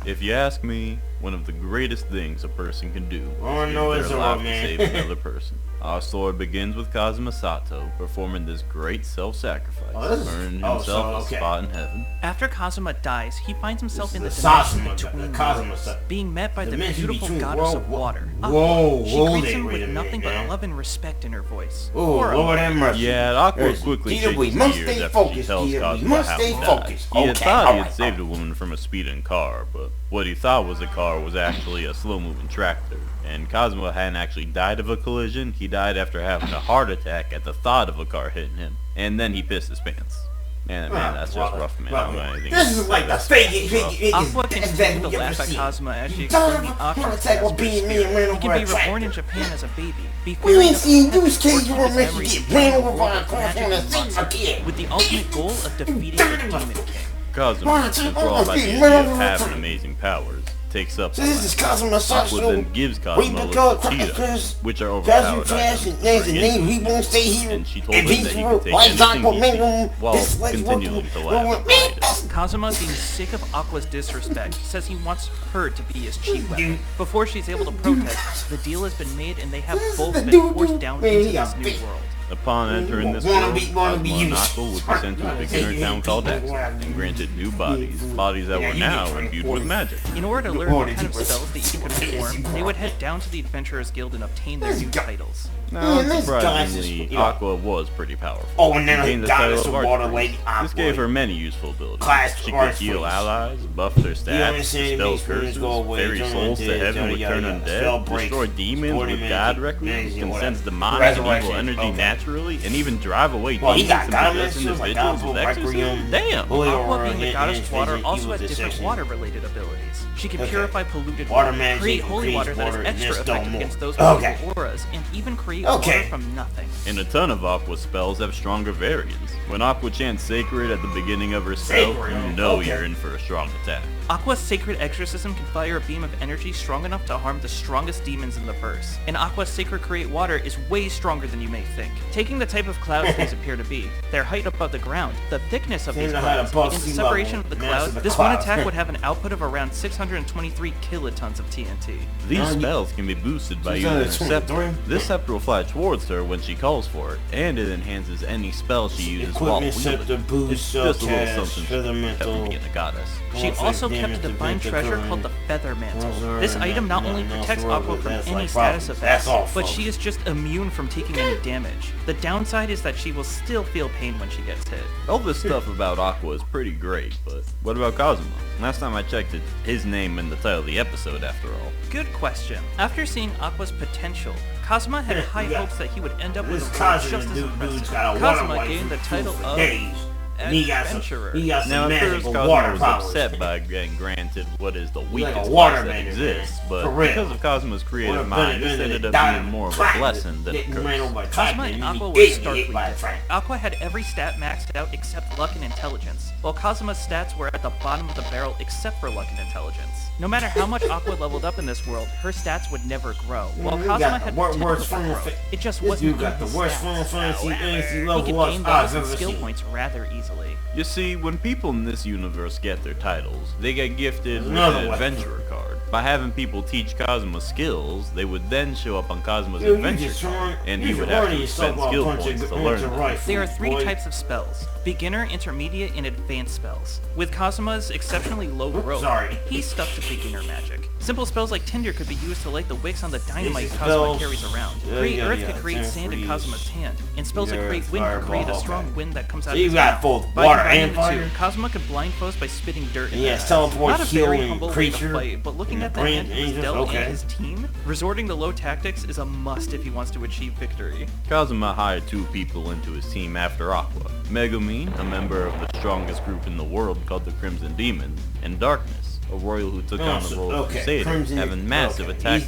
[SPEAKER 3] If you ask me, one of the greatest things a person can do
[SPEAKER 1] Oh,
[SPEAKER 3] is
[SPEAKER 1] no,
[SPEAKER 3] give
[SPEAKER 1] it's
[SPEAKER 3] their
[SPEAKER 1] all,
[SPEAKER 3] life to
[SPEAKER 1] man.
[SPEAKER 3] save another person. Our story begins with Kazuma Sato performing this great self-sacrifice,
[SPEAKER 1] Oh, this is-
[SPEAKER 3] earning
[SPEAKER 1] oh,
[SPEAKER 3] himself
[SPEAKER 1] so,
[SPEAKER 3] a
[SPEAKER 1] okay.
[SPEAKER 3] spot in heaven.
[SPEAKER 2] After Kazuma dies, he finds himself in the
[SPEAKER 1] This is
[SPEAKER 2] dimension
[SPEAKER 1] the
[SPEAKER 2] between
[SPEAKER 1] Kazuma
[SPEAKER 2] worlds,
[SPEAKER 1] stuff.
[SPEAKER 2] being met by the
[SPEAKER 1] Dimension
[SPEAKER 2] beautiful
[SPEAKER 1] between
[SPEAKER 2] goddess of
[SPEAKER 1] world-
[SPEAKER 2] water.
[SPEAKER 1] Whoa,
[SPEAKER 2] She
[SPEAKER 1] hold
[SPEAKER 2] greets
[SPEAKER 1] it,
[SPEAKER 2] him
[SPEAKER 1] wait
[SPEAKER 2] with
[SPEAKER 1] a minute
[SPEAKER 2] nothing but
[SPEAKER 1] now.
[SPEAKER 2] love and respect in her voice.
[SPEAKER 1] Oh,
[SPEAKER 2] For a
[SPEAKER 1] Lord have mercy.
[SPEAKER 3] Yeah, Aqua
[SPEAKER 1] There's-
[SPEAKER 3] quickly
[SPEAKER 1] Kita, we
[SPEAKER 3] changes
[SPEAKER 1] must
[SPEAKER 3] gears
[SPEAKER 1] stay
[SPEAKER 3] after she
[SPEAKER 1] focused,
[SPEAKER 3] tells
[SPEAKER 1] Kita, we
[SPEAKER 3] Kazuma
[SPEAKER 1] must
[SPEAKER 3] how
[SPEAKER 1] stay
[SPEAKER 3] he died.
[SPEAKER 1] focused.
[SPEAKER 3] He had
[SPEAKER 1] Okay,
[SPEAKER 3] thought he
[SPEAKER 1] alright,
[SPEAKER 3] had saved a woman from a speeding car, but what he thought was a car was actually a slow-moving tractor. And Kazuma hadn't actually died of a collision, he died after having a heart attack at the thought of a car hitting him. And then he pissed his pants. Man, that's just rough, man. I don't know anything
[SPEAKER 1] This
[SPEAKER 3] else
[SPEAKER 1] is
[SPEAKER 3] to
[SPEAKER 1] like
[SPEAKER 3] say.
[SPEAKER 1] the
[SPEAKER 3] That's
[SPEAKER 1] fakest
[SPEAKER 2] Aqua
[SPEAKER 1] best
[SPEAKER 2] continued
[SPEAKER 1] that
[SPEAKER 2] to
[SPEAKER 1] we ever
[SPEAKER 2] laugh at
[SPEAKER 1] seen.
[SPEAKER 2] Kazuma as she
[SPEAKER 1] Don't
[SPEAKER 2] explained the
[SPEAKER 1] have a
[SPEAKER 2] awkward
[SPEAKER 1] heart attack
[SPEAKER 2] task
[SPEAKER 1] while
[SPEAKER 2] for
[SPEAKER 1] being me and
[SPEAKER 2] spirit.
[SPEAKER 1] ran
[SPEAKER 2] He
[SPEAKER 1] over
[SPEAKER 2] can
[SPEAKER 1] a
[SPEAKER 2] be reborn in
[SPEAKER 1] tractor.
[SPEAKER 2] Japan as a baby, be
[SPEAKER 1] We
[SPEAKER 2] ferried
[SPEAKER 1] ain't
[SPEAKER 2] up
[SPEAKER 1] seen
[SPEAKER 2] to
[SPEAKER 1] Deuce
[SPEAKER 2] heaven,
[SPEAKER 1] Cage
[SPEAKER 2] or
[SPEAKER 1] or
[SPEAKER 2] keep his
[SPEAKER 1] Mickey
[SPEAKER 2] memories
[SPEAKER 1] get
[SPEAKER 2] in
[SPEAKER 1] ran
[SPEAKER 2] the
[SPEAKER 1] over
[SPEAKER 2] world
[SPEAKER 1] by a
[SPEAKER 2] of
[SPEAKER 1] car
[SPEAKER 2] magic
[SPEAKER 1] on a
[SPEAKER 2] and
[SPEAKER 1] safe
[SPEAKER 2] monster,
[SPEAKER 1] kid.
[SPEAKER 2] with the ultimate goal of defeating the Demon King.
[SPEAKER 3] Kazuma, enthralled by the idea of having amazing powers, takes up
[SPEAKER 1] So this is Kazuma
[SPEAKER 3] Aqua
[SPEAKER 1] Sato.
[SPEAKER 3] then gives
[SPEAKER 1] We
[SPEAKER 3] Kazuma
[SPEAKER 1] become
[SPEAKER 3] the cheetahs,
[SPEAKER 1] crackers.
[SPEAKER 3] which are
[SPEAKER 1] Kazuma
[SPEAKER 3] overpowered
[SPEAKER 1] Trash and
[SPEAKER 3] items
[SPEAKER 1] there's
[SPEAKER 3] to
[SPEAKER 1] a
[SPEAKER 3] bring
[SPEAKER 1] name.
[SPEAKER 3] in.
[SPEAKER 1] We won't stay here.
[SPEAKER 3] And she told
[SPEAKER 1] If
[SPEAKER 3] him
[SPEAKER 1] he's
[SPEAKER 3] that he could take
[SPEAKER 1] like
[SPEAKER 3] anything
[SPEAKER 1] Aqua
[SPEAKER 3] he
[SPEAKER 1] Minimum,
[SPEAKER 3] sees, while
[SPEAKER 1] this like
[SPEAKER 3] continuing to laugh at it.
[SPEAKER 2] Kazuma, being sick of Aqua's disrespect, says he wants her to be his chi weapon. Before she's able to protest, the deal has been made and they have both been forced down into this new world.
[SPEAKER 3] Upon entering this
[SPEAKER 1] Wanna
[SPEAKER 3] world,
[SPEAKER 1] be
[SPEAKER 3] Kazuma and
[SPEAKER 1] used.
[SPEAKER 3] Aqua would be sent to a beginner town called X and granted new bodies that were now imbued with magic.
[SPEAKER 2] In order to learn what kind of spells that you could perform, they would head down to the Adventurers Guild and obtain their new titles.
[SPEAKER 3] Now,
[SPEAKER 1] Man, this guy's
[SPEAKER 3] unsurprisingly,
[SPEAKER 1] just-
[SPEAKER 3] Aqua was pretty powerful.
[SPEAKER 1] Oh, and then
[SPEAKER 3] She
[SPEAKER 1] I
[SPEAKER 3] gained the
[SPEAKER 1] got
[SPEAKER 3] title
[SPEAKER 1] us
[SPEAKER 3] of
[SPEAKER 1] a water
[SPEAKER 3] Archpriest.
[SPEAKER 1] lady.
[SPEAKER 3] This gave her many useful abilities.
[SPEAKER 1] Class
[SPEAKER 3] She could
[SPEAKER 1] Archpriest.
[SPEAKER 3] heal allies, buff their stats,
[SPEAKER 1] understand
[SPEAKER 3] dispel
[SPEAKER 1] me, friends
[SPEAKER 3] curses,
[SPEAKER 1] go away,
[SPEAKER 3] ferry
[SPEAKER 1] turn
[SPEAKER 3] souls to
[SPEAKER 1] undead,
[SPEAKER 3] heaven with
[SPEAKER 1] yada,
[SPEAKER 3] turn
[SPEAKER 1] yada, spell
[SPEAKER 3] undead,
[SPEAKER 1] breaks,
[SPEAKER 3] destroy demons
[SPEAKER 1] sporting
[SPEAKER 3] with
[SPEAKER 1] magic,
[SPEAKER 3] god requiem,
[SPEAKER 1] magazine,
[SPEAKER 3] can
[SPEAKER 1] whatever.
[SPEAKER 3] sense demonic and evil
[SPEAKER 1] Resurrection,
[SPEAKER 3] energy
[SPEAKER 1] okay.
[SPEAKER 3] naturally, and even drive away
[SPEAKER 1] Well, he
[SPEAKER 3] demons
[SPEAKER 1] got
[SPEAKER 3] and
[SPEAKER 1] diamonds,
[SPEAKER 3] possess
[SPEAKER 1] too, like
[SPEAKER 3] individuals
[SPEAKER 1] Gospel
[SPEAKER 3] with exorcism.
[SPEAKER 1] Requiem.
[SPEAKER 3] Damn!
[SPEAKER 1] Holy
[SPEAKER 2] Aqua,
[SPEAKER 1] Aurora,
[SPEAKER 2] being the
[SPEAKER 1] hint,
[SPEAKER 2] goddess
[SPEAKER 1] hint,
[SPEAKER 2] of water,
[SPEAKER 1] hint,
[SPEAKER 2] also
[SPEAKER 1] he
[SPEAKER 2] has
[SPEAKER 1] was a
[SPEAKER 2] different
[SPEAKER 1] section.
[SPEAKER 2] water-related abilities. She can
[SPEAKER 1] Okay.
[SPEAKER 2] purify polluted
[SPEAKER 1] Water
[SPEAKER 2] water,
[SPEAKER 1] magic,
[SPEAKER 2] create holy
[SPEAKER 1] increase
[SPEAKER 2] water that is
[SPEAKER 1] water,
[SPEAKER 2] extra
[SPEAKER 1] mist
[SPEAKER 2] effective
[SPEAKER 1] don't
[SPEAKER 2] against
[SPEAKER 1] move.
[SPEAKER 2] those with
[SPEAKER 1] Okay.
[SPEAKER 2] evil auras, and even create
[SPEAKER 1] Okay.
[SPEAKER 2] water from nothing.
[SPEAKER 3] And a ton of Aqua's spells have stronger variants. When Aqua chants Sacred at the beginning of her spell,
[SPEAKER 1] Sacred,
[SPEAKER 3] you know
[SPEAKER 1] okay.
[SPEAKER 3] you're in for a strong attack.
[SPEAKER 2] Aqua's Sacred Exorcism can fire a beam of energy strong enough to harm the strongest demons in the verse, and Aqua's Sacred Create Water is way stronger than you may think. Taking the type of clouds these appear to be, their height above the ground, the thickness of these
[SPEAKER 1] Seem to have
[SPEAKER 2] clouds,
[SPEAKER 1] above
[SPEAKER 2] and the
[SPEAKER 1] sea
[SPEAKER 2] separation
[SPEAKER 1] level,
[SPEAKER 2] of the
[SPEAKER 1] mass
[SPEAKER 2] clouds,
[SPEAKER 1] of the
[SPEAKER 2] this one
[SPEAKER 1] clouds.
[SPEAKER 2] attack would have an output of around 623 kilotons of TNT.
[SPEAKER 3] These
[SPEAKER 1] Now you-
[SPEAKER 3] spells can be boosted by
[SPEAKER 1] She's
[SPEAKER 3] using
[SPEAKER 1] under
[SPEAKER 3] her scepter.
[SPEAKER 1] 23.
[SPEAKER 3] This scepter will fly towards her when she calls for it, and it enhances any spell she uses while
[SPEAKER 1] Equipment
[SPEAKER 3] wielding.
[SPEAKER 1] scepter, boost,
[SPEAKER 3] It's just a little
[SPEAKER 1] cash,
[SPEAKER 3] something
[SPEAKER 1] feather
[SPEAKER 3] she kept from
[SPEAKER 1] mental.
[SPEAKER 3] being a goddess.
[SPEAKER 2] She
[SPEAKER 1] Well,
[SPEAKER 2] also
[SPEAKER 1] damn
[SPEAKER 2] kept
[SPEAKER 1] it,
[SPEAKER 2] a
[SPEAKER 1] the
[SPEAKER 2] divine
[SPEAKER 1] Venta
[SPEAKER 2] treasure
[SPEAKER 1] Current.
[SPEAKER 2] called the Feather Mantle.
[SPEAKER 1] Well,
[SPEAKER 2] This
[SPEAKER 1] sorry,
[SPEAKER 2] item not only
[SPEAKER 1] no,
[SPEAKER 2] protects
[SPEAKER 1] sorry,
[SPEAKER 2] Aqua from
[SPEAKER 1] that's
[SPEAKER 2] any
[SPEAKER 1] like
[SPEAKER 2] status
[SPEAKER 1] problem.
[SPEAKER 2] effects,
[SPEAKER 1] That's all,
[SPEAKER 2] but
[SPEAKER 1] folks.
[SPEAKER 2] she is just immune from taking any damage. The downside is that she will still feel pain when she gets hit.
[SPEAKER 3] All this stuff about Aqua is pretty great, but what about Kazuma? Last time I checked it, his name in the title of the episode after all.
[SPEAKER 2] Good question. After seeing Aqua's potential, Kazuma had high
[SPEAKER 1] Yeah.
[SPEAKER 2] hopes that he would end up with
[SPEAKER 1] This
[SPEAKER 2] a role
[SPEAKER 1] Kazuma
[SPEAKER 2] just as
[SPEAKER 1] dude's
[SPEAKER 2] impressive.
[SPEAKER 1] got a water
[SPEAKER 2] Kazuma
[SPEAKER 1] wife
[SPEAKER 2] gained the
[SPEAKER 1] for
[SPEAKER 2] title
[SPEAKER 1] for
[SPEAKER 2] of
[SPEAKER 1] days. And he got
[SPEAKER 2] Adventurer.
[SPEAKER 1] some
[SPEAKER 3] Now, at first,
[SPEAKER 1] magical
[SPEAKER 3] Kazuma
[SPEAKER 1] water
[SPEAKER 3] was
[SPEAKER 1] powers.
[SPEAKER 3] upset by getting granted what is the weakest
[SPEAKER 1] water
[SPEAKER 3] class that
[SPEAKER 1] bender,
[SPEAKER 3] exists,
[SPEAKER 1] man.
[SPEAKER 3] but
[SPEAKER 1] For real.
[SPEAKER 3] because of Kazuma's creative
[SPEAKER 1] Water
[SPEAKER 3] mind, this
[SPEAKER 1] bender
[SPEAKER 3] ended up
[SPEAKER 1] died
[SPEAKER 3] being more of a
[SPEAKER 1] track
[SPEAKER 3] blessing than a
[SPEAKER 1] getting ran over by a
[SPEAKER 3] curse.
[SPEAKER 1] track,
[SPEAKER 2] Kazuma and
[SPEAKER 1] and
[SPEAKER 2] Aqua
[SPEAKER 1] he
[SPEAKER 2] were
[SPEAKER 1] did get
[SPEAKER 2] starkly
[SPEAKER 1] hit by a
[SPEAKER 2] different.
[SPEAKER 1] track.
[SPEAKER 2] Aqua had every stat maxed out except luck and intelligence, while Kazuma's stats were at the bottom of the barrel except for luck and intelligence. No matter how much Aqua leveled up in this world, her stats would never grow, while
[SPEAKER 1] You
[SPEAKER 2] Kazuma
[SPEAKER 1] got
[SPEAKER 2] had
[SPEAKER 1] the
[SPEAKER 2] potential
[SPEAKER 1] worst
[SPEAKER 2] for
[SPEAKER 1] Final
[SPEAKER 2] growth.
[SPEAKER 1] Fa-
[SPEAKER 2] It just
[SPEAKER 1] This
[SPEAKER 2] wasn't
[SPEAKER 1] dude got
[SPEAKER 2] in
[SPEAKER 1] the
[SPEAKER 2] his
[SPEAKER 1] worst
[SPEAKER 2] stats.
[SPEAKER 1] Final Fantasy
[SPEAKER 2] He
[SPEAKER 1] level
[SPEAKER 2] could
[SPEAKER 1] ups
[SPEAKER 2] gain
[SPEAKER 1] I've
[SPEAKER 2] those and
[SPEAKER 1] ever
[SPEAKER 2] skill
[SPEAKER 1] seen.
[SPEAKER 2] points rather easily.
[SPEAKER 3] You see, when people in this universe get their titles, they get gifted with
[SPEAKER 1] Another
[SPEAKER 3] an
[SPEAKER 1] weapon.
[SPEAKER 3] adventurer card. By having people teach Kazuma skills, they would then show up on Kazuma's adventure card, and he would have to spend skill points to learn them.
[SPEAKER 2] There are 3 types of spells: beginner, intermediate, and advanced spells. With Kazuma's exceptionally low growth, he's stuck to beginner magic. Simple spells like Tinder could be used to light the wicks on the dynamite Kazuma carries around. Create Earth could create sand in Kazuma's hand, and spells that create wind could create a strong wind that comes out of his hand.
[SPEAKER 1] Both
[SPEAKER 2] By
[SPEAKER 1] water
[SPEAKER 2] combining
[SPEAKER 1] and
[SPEAKER 2] the
[SPEAKER 1] fire.
[SPEAKER 2] 2, Kazuma could blind foes by spitting dirt in their eyes.
[SPEAKER 1] Teleport,
[SPEAKER 2] Not a very
[SPEAKER 1] healing
[SPEAKER 2] humble way
[SPEAKER 1] creature.
[SPEAKER 2] to fight, but looking at the hand he was dealt and his team, resorting to low tactics is a must if he wants to achieve victory.
[SPEAKER 3] Kazuma hired 2 people into his team after Aqua: Megumin, a member of the strongest group in the world called the Crimson Demons, and Darkness, a royal who took on the role of Crusader, having massive attack.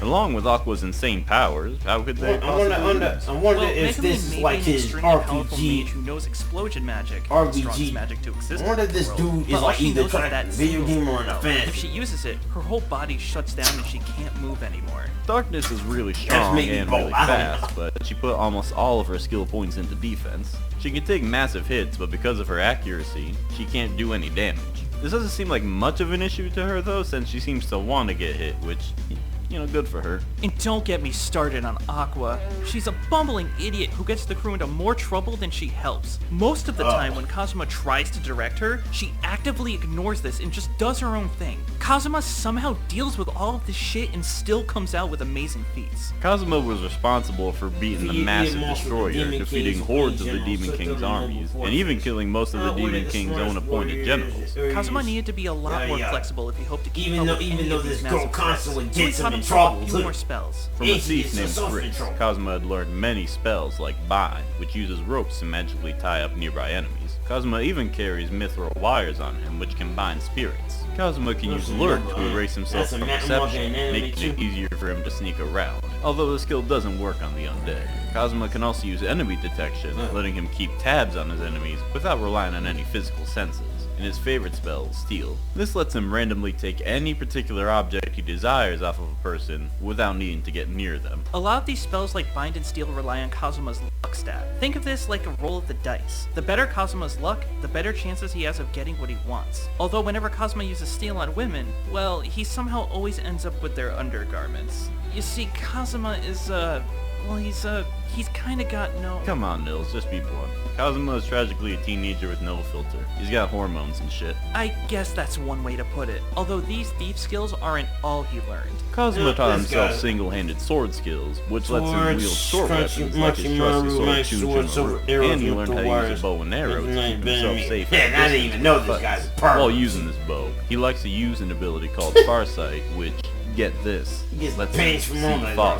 [SPEAKER 3] Along with Aqua's insane powers, how could they possibly lose?
[SPEAKER 1] I wonder
[SPEAKER 2] Well,
[SPEAKER 1] if
[SPEAKER 2] Megumin
[SPEAKER 1] this is
[SPEAKER 2] may
[SPEAKER 1] like
[SPEAKER 2] be an
[SPEAKER 1] his
[SPEAKER 2] extremely powerful
[SPEAKER 1] RPG.
[SPEAKER 2] mage who knows explosion magic, the strongest magic to exist
[SPEAKER 1] I wonder
[SPEAKER 2] in
[SPEAKER 1] if
[SPEAKER 2] the
[SPEAKER 1] this
[SPEAKER 2] world.
[SPEAKER 1] dude
[SPEAKER 2] But
[SPEAKER 1] is
[SPEAKER 2] all
[SPEAKER 1] like
[SPEAKER 2] she
[SPEAKER 1] either
[SPEAKER 2] knows is
[SPEAKER 1] trying
[SPEAKER 2] that
[SPEAKER 1] video
[SPEAKER 2] single
[SPEAKER 1] game or in a
[SPEAKER 2] spell. If
[SPEAKER 1] fantasy.
[SPEAKER 2] she uses it, her whole body shuts down and she can't move anymore.
[SPEAKER 3] Darkness is really strong
[SPEAKER 1] maybe
[SPEAKER 3] and
[SPEAKER 1] both.
[SPEAKER 3] really
[SPEAKER 1] I don't
[SPEAKER 3] fast, but she put almost all of her skill points into defense. She can take massive hits, but because of her accuracy, she can't do any damage. This doesn't seem like much of an issue to her though, since she seems to want to get hit, which, you know, good for her.
[SPEAKER 2] And don't get me started on Aqua. She's a bumbling idiot who gets the crew into more trouble than she helps. Most of the time when Kazuma tries to direct her, she actively ignores this and just does her own thing. Kazuma somehow deals with all of this shit and still comes out with amazing feats.
[SPEAKER 3] Kazuma was responsible for beating the massive destroyer, defeating hordes of the Demon King's armies, and even killing most of the Demon King's own appointed generals.
[SPEAKER 2] Kazuma needed to be a lot more flexible if he hoped to keep up with any of these
[SPEAKER 1] this girl
[SPEAKER 2] massive
[SPEAKER 1] constantly
[SPEAKER 2] threats. So he
[SPEAKER 1] gets
[SPEAKER 2] taught
[SPEAKER 1] him in
[SPEAKER 2] himself
[SPEAKER 1] trouble,
[SPEAKER 2] a few more spells.
[SPEAKER 3] From a thief named
[SPEAKER 1] Self
[SPEAKER 3] Breifs,
[SPEAKER 1] control.
[SPEAKER 3] Kazuma had learned many spells like Bind, which uses ropes to magically tie up nearby enemies. Kazuma even carries mithril wires on him, which can bind spirits. Kazuma can use Lurk to erase himself from perception, making it easier for him to sneak around, although the skill doesn't work on the undead. Kazuma can also use enemy detection, letting him keep tabs on his enemies without relying on any physical senses. And his favorite spell, Steal. This lets him randomly take any particular object he desires off of a person without needing to get near them.
[SPEAKER 2] A lot of these spells like Bind and Steal rely on Kazuma's luck stat. Think of this like a roll of the dice. The better Kazuma's luck, the better chances he has of getting what he wants. Although whenever Kazuma uses Steal on women, well, he somehow always ends up with their undergarments. You see, Kazuma is, he's kinda got no...
[SPEAKER 3] Come on, Nils, just be blunt. Kazuma is tragically a teenager with no filter. He's got hormones and shit.
[SPEAKER 2] I guess that's one way to put it. Although these thief skills aren't all he learned.
[SPEAKER 3] Kazuma taught himself single-handed sword skills, which lets him wield sword weapons like his trusty sword Chunchun, and he learned how to use a bow and arrow to keep himself safe
[SPEAKER 1] Man, I didn't even know this guy's perfect.
[SPEAKER 3] while using this bow. He likes to use an ability called Farsight, which, get this, lets him see far,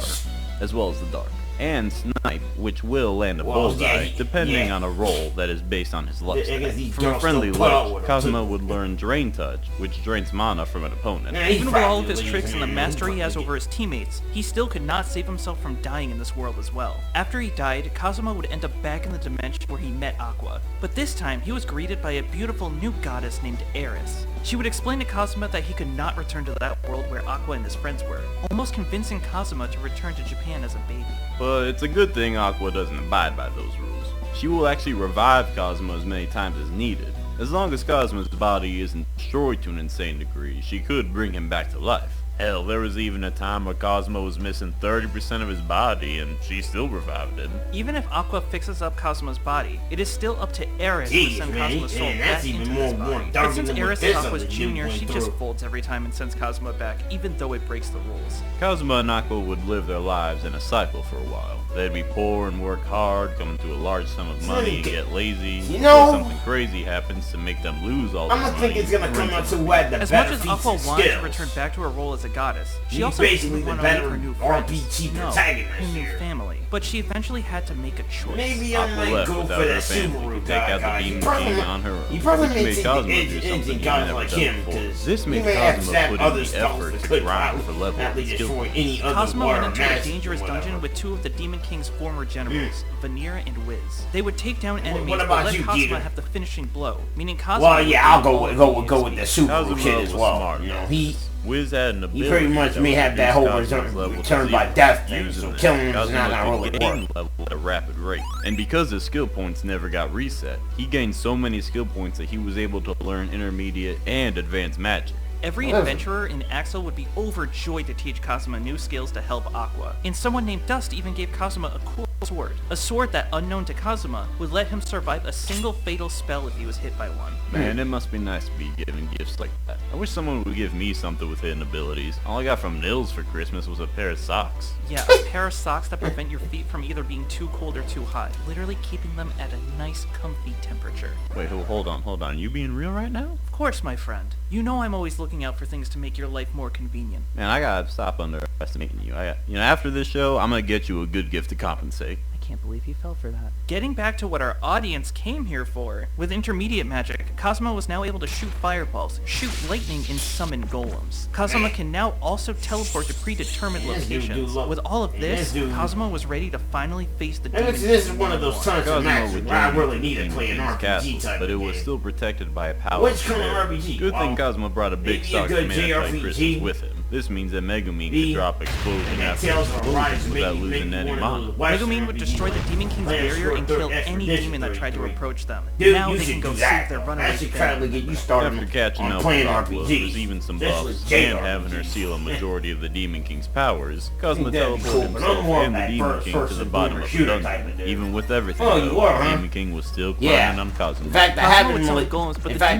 [SPEAKER 3] as well as the dark. And Snipe, which will land a bullseye, depending on a roll that is based on his luck stat. From a friendly lick, Kazuma would learn Drain Touch, which drains mana from an opponent.
[SPEAKER 2] Even with all of his tricks and the mastery he has over his teammates, he still could not save himself from dying in this world as well. After he died, Kazuma would end up back in the dimension where he met Aqua, but this time he was greeted by a beautiful new goddess named Eris. She would explain to Kazuma that he could not return to that world where Aqua and his friends were, almost convincing Kazuma to return to Japan as a baby.
[SPEAKER 3] But it's a good thing Aqua doesn't abide by those rules. She will actually revive Kazuma as many times as needed. As long as Kazuma's body isn't destroyed to an insane degree, she could bring him back to life. Hell, there was even a time where Kazuma was missing 30% of his body and she still revived him.
[SPEAKER 2] Even if Aqua fixes up Kazuma's body, it is still up to Eris to send Kazuma's soul back into his body. But since Eris is Aqua's junior, she just folds every time and sends Kazuma back, even though it breaks the rules.
[SPEAKER 3] Kazuma and Aqua would live their lives in a cycle for a while. They'd be poor and work hard, come into a large sum of money and get lazy, before something crazy happens to make them lose all their money.
[SPEAKER 1] I don't think it's gonna come out too wet.
[SPEAKER 2] As much as Aqua wanted to return back to her role as a goddess, she also didn't want to leave her new friends, her new family. But she eventually had to make a choice.
[SPEAKER 1] Maybe I
[SPEAKER 3] Aqua
[SPEAKER 1] might
[SPEAKER 3] left
[SPEAKER 1] go for
[SPEAKER 3] without her
[SPEAKER 1] that
[SPEAKER 3] family
[SPEAKER 1] Subaru
[SPEAKER 3] to take out
[SPEAKER 1] guy.
[SPEAKER 3] the Demon King on her own,
[SPEAKER 1] You probably
[SPEAKER 3] which
[SPEAKER 1] may
[SPEAKER 3] made
[SPEAKER 1] take
[SPEAKER 3] Kazuma
[SPEAKER 1] the
[SPEAKER 3] do something
[SPEAKER 1] engine
[SPEAKER 3] he
[SPEAKER 1] guys
[SPEAKER 3] never
[SPEAKER 1] like
[SPEAKER 3] done
[SPEAKER 1] him,
[SPEAKER 3] before.
[SPEAKER 1] because
[SPEAKER 3] This
[SPEAKER 1] you
[SPEAKER 3] made
[SPEAKER 1] may
[SPEAKER 3] Kazuma
[SPEAKER 1] accept
[SPEAKER 3] put
[SPEAKER 1] other
[SPEAKER 3] in the
[SPEAKER 1] spells
[SPEAKER 3] effort
[SPEAKER 1] that
[SPEAKER 3] to
[SPEAKER 1] could
[SPEAKER 3] grind for level
[SPEAKER 1] probably
[SPEAKER 3] and skill
[SPEAKER 1] destroy
[SPEAKER 3] points.
[SPEAKER 1] any other
[SPEAKER 2] Kazuma
[SPEAKER 1] water
[SPEAKER 2] went into a
[SPEAKER 1] magic
[SPEAKER 2] dangerous
[SPEAKER 1] or
[SPEAKER 2] dungeon
[SPEAKER 1] whatever.
[SPEAKER 2] with two of the Demon King's former generals, Vanir and Wiz. They would take down enemies,
[SPEAKER 1] what
[SPEAKER 2] but
[SPEAKER 1] about
[SPEAKER 2] let
[SPEAKER 1] you,
[SPEAKER 2] Kazuma
[SPEAKER 1] Dieter?
[SPEAKER 2] have the finishing blow, meaning Kazuma...
[SPEAKER 1] Well, yeah, I'll go with the Subaru
[SPEAKER 3] Kazuma
[SPEAKER 1] kid
[SPEAKER 3] was
[SPEAKER 1] as well.
[SPEAKER 3] smart.
[SPEAKER 1] You know, he
[SPEAKER 3] Wiz had an ability
[SPEAKER 1] pretty much
[SPEAKER 3] that
[SPEAKER 1] may
[SPEAKER 3] would
[SPEAKER 1] have that
[SPEAKER 3] reduce
[SPEAKER 1] whole
[SPEAKER 3] Kazuma's level to
[SPEAKER 1] return by
[SPEAKER 3] zero.
[SPEAKER 1] death thing,
[SPEAKER 3] Using
[SPEAKER 1] so
[SPEAKER 3] this,
[SPEAKER 1] killing him is
[SPEAKER 3] Kazuma
[SPEAKER 1] not gonna
[SPEAKER 3] could
[SPEAKER 1] really
[SPEAKER 3] gain
[SPEAKER 1] work.
[SPEAKER 3] level at a rapid rate. And because his skill points never got reset, he gained so many skill points that he was able to learn intermediate and advanced magic.
[SPEAKER 2] Every adventurer in Axel would be overjoyed to teach Kazuma new skills to help Aqua, and someone named Dust even gave Kazuma a cool sword. A sword that, unknown to Kazuma, would let him survive a single fatal spell if he was hit by one.
[SPEAKER 3] Man, it must be nice to be given gifts like that. I wish someone would give me something with hidden abilities. All I got from Nils for Christmas was a pair of socks.
[SPEAKER 2] Yeah, a pair of socks that prevent your feet from either being too cold or too hot, literally keeping them at a nice, comfy temperature.
[SPEAKER 3] Wait, hold on. You being real right now?
[SPEAKER 2] Of course, my friend. You know I'm always looking out for things to make your life more convenient.
[SPEAKER 3] Man, I gotta stop underestimating you. After this show, I'm gonna get you a good gift to compensate.
[SPEAKER 2] I can't believe he fell for that. Getting back to what our audience came here for, with intermediate magic, Kazuma was now able to shoot fireballs, shoot lightning, and summon golems. Kazuma can now also teleport to predetermined locations. With all of this, Kazuma was ready to finally face the demon.
[SPEAKER 1] This is one of those times of matches where I really need to play an RPG type
[SPEAKER 3] but it was still protected by a power.
[SPEAKER 1] Which kind of RPG?
[SPEAKER 3] Good thing Kazuma brought a big stock command type Christmas with him. This means that Megumin could drop explosion after explosion without losing any mana.
[SPEAKER 2] Megumin would destroy the Demon King's barrier and kill any demon that tried to approach them. Now they can go save their runaway family.
[SPEAKER 3] After catching up with Aqua, there's even some buffs, and having her seal a majority of the Demon King's powers, Kazuma teleported himself and the Demon King to the bottom of the dungeon. Even with everything, though, the Demon King was still climbing on Kazuma.
[SPEAKER 1] In fact,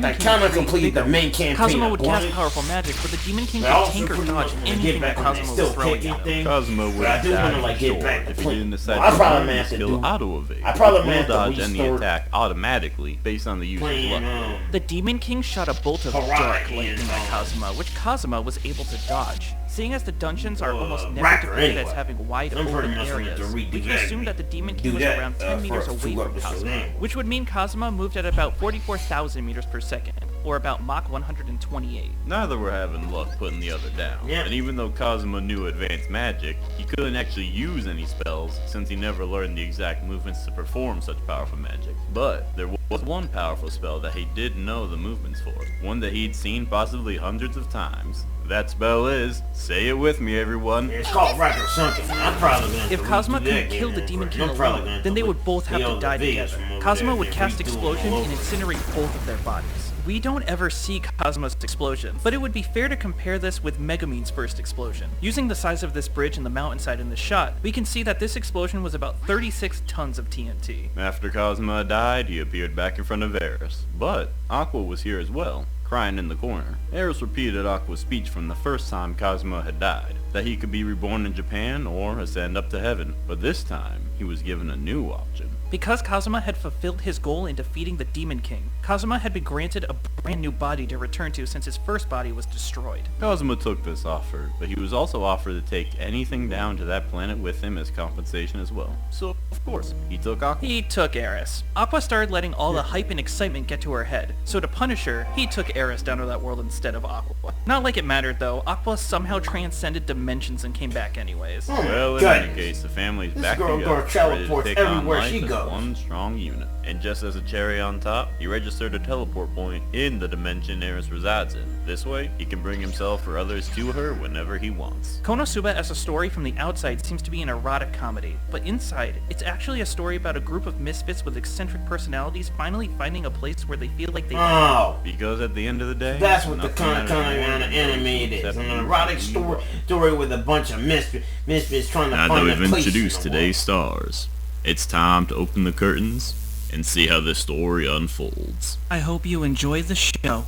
[SPEAKER 1] I kind of completed the main campaign.
[SPEAKER 2] Kazuma would cast powerful magic, but the Demon King could tank or dodge anything that Kazuma was throwing at him.
[SPEAKER 3] Kazuma would have died for sure if he didn't decide to learn the skill auto-evade. Will dodge any attack automatically based on the user's luck.
[SPEAKER 2] The Demon King shot a bolt of dark lightning at Kazuma, which Kazuma was able to dodge. Seeing as the dungeons are almost never depicted as having wide open areas, we can assume that the Demon King was around 10 meters away from Kazuma, which would mean Kazuma moved at about 44,000 meters per second, or about Mach 128.
[SPEAKER 3] Neither were having luck putting the other down, and even though Kazuma knew advanced magic, he couldn't actually use any spells since he never learned the exact movements to perform such powerful magic. But there was one powerful spell that he did know the movements for, one that he'd seen possibly hundreds of times. That spell is, say it with me everyone,
[SPEAKER 1] it's called Rock or something. I'm probably gonna
[SPEAKER 2] If Kazuma couldn't kill the Demon King alone, then they would both have to die together. Kazuma would cast Explosion and incinerate both of their bodies. We don't ever see Kazuma's explosion, but it would be fair to compare this with Megumin's first explosion. Using the size of this bridge and the mountainside in the shot, we can see that this explosion was about 36 tons of TNT.
[SPEAKER 3] After Kazuma died, he appeared back in front of Eris, but Aqua was here as well, crying in the corner. Eris repeated Aqua's speech from the first time Kazuma had died, that he could be reborn in Japan or ascend up to heaven, but this time he was given a new option.
[SPEAKER 2] Because Kazuma had fulfilled his goal in defeating the Demon King, Kazuma had been granted a brand new body to return to since his first body was destroyed.
[SPEAKER 3] Kazuma took this offer, but he was also offered to take anything down to that planet with him as compensation as well. So, of course, he took Aqua.
[SPEAKER 2] He took Eris. Aqua started letting all the hype and excitement get to her head, so to punish her, he took Eris down to that world instead of Aqua. Not like it mattered though, Aqua somehow transcended dimensions and came back anyways.
[SPEAKER 3] Well, in any case, the family's back together, ready to take on life as one strong unit. And just as a cherry on top, he registered a teleport point in the dimension Eris resides in. This way, he can bring himself or others to her whenever he wants.
[SPEAKER 2] Konosuba as a story from the outside seems to be an erotic comedy, but inside, it's actually a story about a group of misfits with eccentric personalities finally finding a place where they feel like they belong.
[SPEAKER 3] Because at the end of the day,
[SPEAKER 1] that's what the kind of anime it is. An erotic story with a bunch of misfits trying to find a place.
[SPEAKER 3] Now that we've introduced today's stars, it's time to open the curtains and see how this story unfolds.
[SPEAKER 2] I hope you enjoy the show.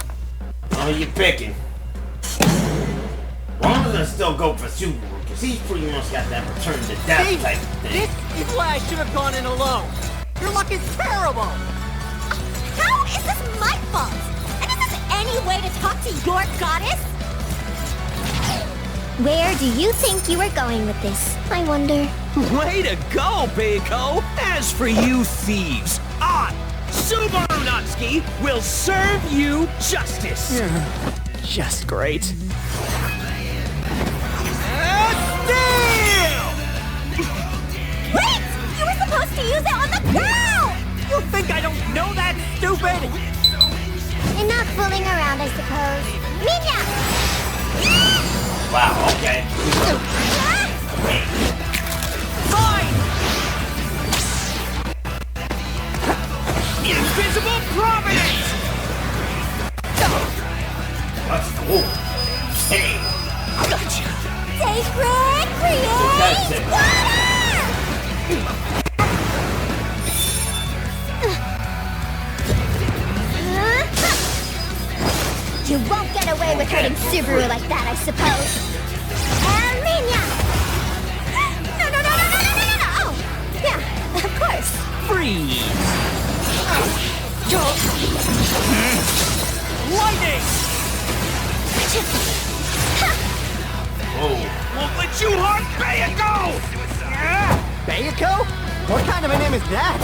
[SPEAKER 1] Oh, you picking? Well, I'm gonna still go for Subaru, because he's pretty much got that return to death type thing.
[SPEAKER 5] This is why I should have gone in alone. Your luck is terrible.
[SPEAKER 6] How is this my fault? And is this any way to talk to your goddess? Where do you think you were going with this, I wonder?
[SPEAKER 5] Way to go, Beiko! As for you thieves, I, Subaru Natsuki, will serve you justice!
[SPEAKER 2] Just great.
[SPEAKER 5] Steal!
[SPEAKER 6] Wait! You were supposed to use it on the ground!
[SPEAKER 5] You think I don't know that, stupid?
[SPEAKER 6] Enough fooling around, I suppose. Minya!
[SPEAKER 1] Wow, okay.
[SPEAKER 5] Fine! Invisible Providence!
[SPEAKER 1] Let's go.
[SPEAKER 6] You won't get away with hurting Subaru like that, I suppose. Minya! No! Oh, yeah, of course.
[SPEAKER 5] Freeze! Lightning! Won't let you harm Bayako!
[SPEAKER 7] Bayako? What kind of a name is that?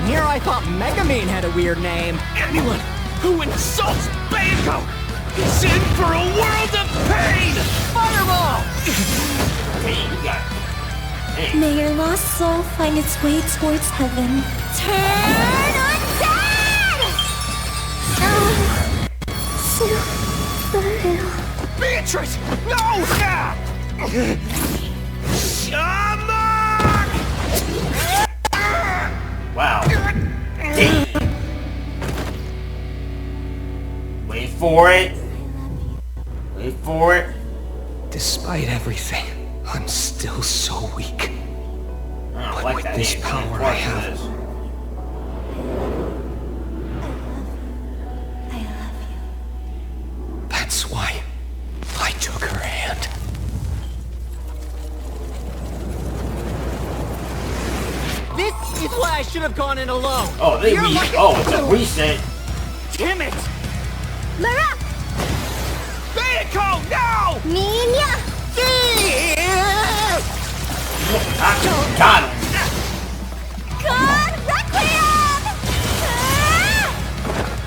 [SPEAKER 7] Here I thought Mega Man had a weird name.
[SPEAKER 5] Anyone who insults Bayako is in for a world of pain!
[SPEAKER 7] Fireball!
[SPEAKER 6] May your lost soul find its way towards heaven. Turn undead! Subaru.
[SPEAKER 5] Beatrice! No! Shaman!
[SPEAKER 1] Wow. Wait for it. Wait for it.
[SPEAKER 8] Despite everything, I'm still so weak.
[SPEAKER 1] I don't
[SPEAKER 8] But
[SPEAKER 1] like
[SPEAKER 8] with
[SPEAKER 1] that
[SPEAKER 8] this
[SPEAKER 1] name.
[SPEAKER 8] power I have,
[SPEAKER 6] I love you.
[SPEAKER 8] that's why I took her hand.
[SPEAKER 7] This is why I should have gone in alone.
[SPEAKER 1] Oh, it's a reset.
[SPEAKER 5] Damn it!
[SPEAKER 6] Mara!
[SPEAKER 5] Bayako, no!
[SPEAKER 6] Minya!
[SPEAKER 1] Got him.
[SPEAKER 6] God Requiem!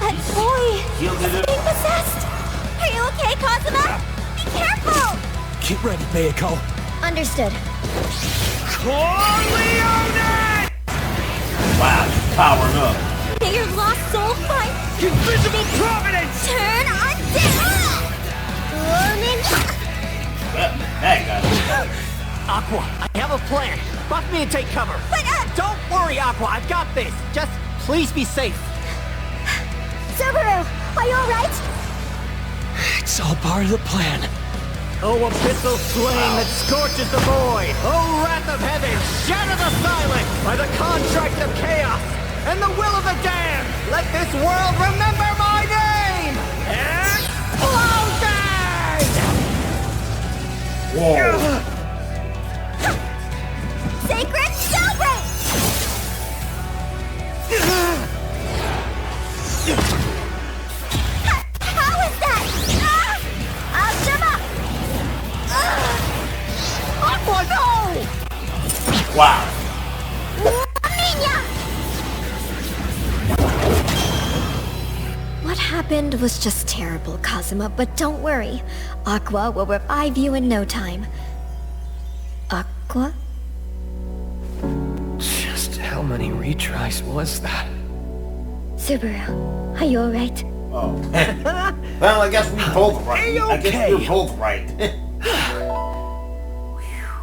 [SPEAKER 6] That boy
[SPEAKER 1] Shielded
[SPEAKER 6] is
[SPEAKER 1] it.
[SPEAKER 6] being possessed. Are you okay, Kazuma? Be careful!
[SPEAKER 5] Get ready, Bayako.
[SPEAKER 6] Understood.
[SPEAKER 5] Corleone!
[SPEAKER 1] Wow, he's powering up.
[SPEAKER 6] May your lost soul find
[SPEAKER 5] Invisible Providence!
[SPEAKER 6] turn undead! Ninja!
[SPEAKER 1] That guy.
[SPEAKER 7] Aqua, I have a plan. Buff me and take cover.
[SPEAKER 6] But,
[SPEAKER 7] Don't worry, Aqua, I've got this. Just please be safe.
[SPEAKER 6] Subaru, are you alright?
[SPEAKER 8] It's all part of the plan.
[SPEAKER 7] Oh, abyssal flame that scorches the void! Oh, wrath of heaven, shatter the silent by the contract of chaos and the will of the damned! Let this world remember my name! Explosion!
[SPEAKER 1] Whoa.
[SPEAKER 6] Sacred Celebrate! How is that? Akuma!
[SPEAKER 7] Aqua, no!
[SPEAKER 1] Wow.
[SPEAKER 6] Minya! What happened was just terrible, Kazuma, but don't worry. Aqua will revive you in no time. Aqua?
[SPEAKER 8] Just how many retries was that?
[SPEAKER 6] Subaru, are you alright?
[SPEAKER 1] Oh. Well, I guess we both right. I guess we were both right.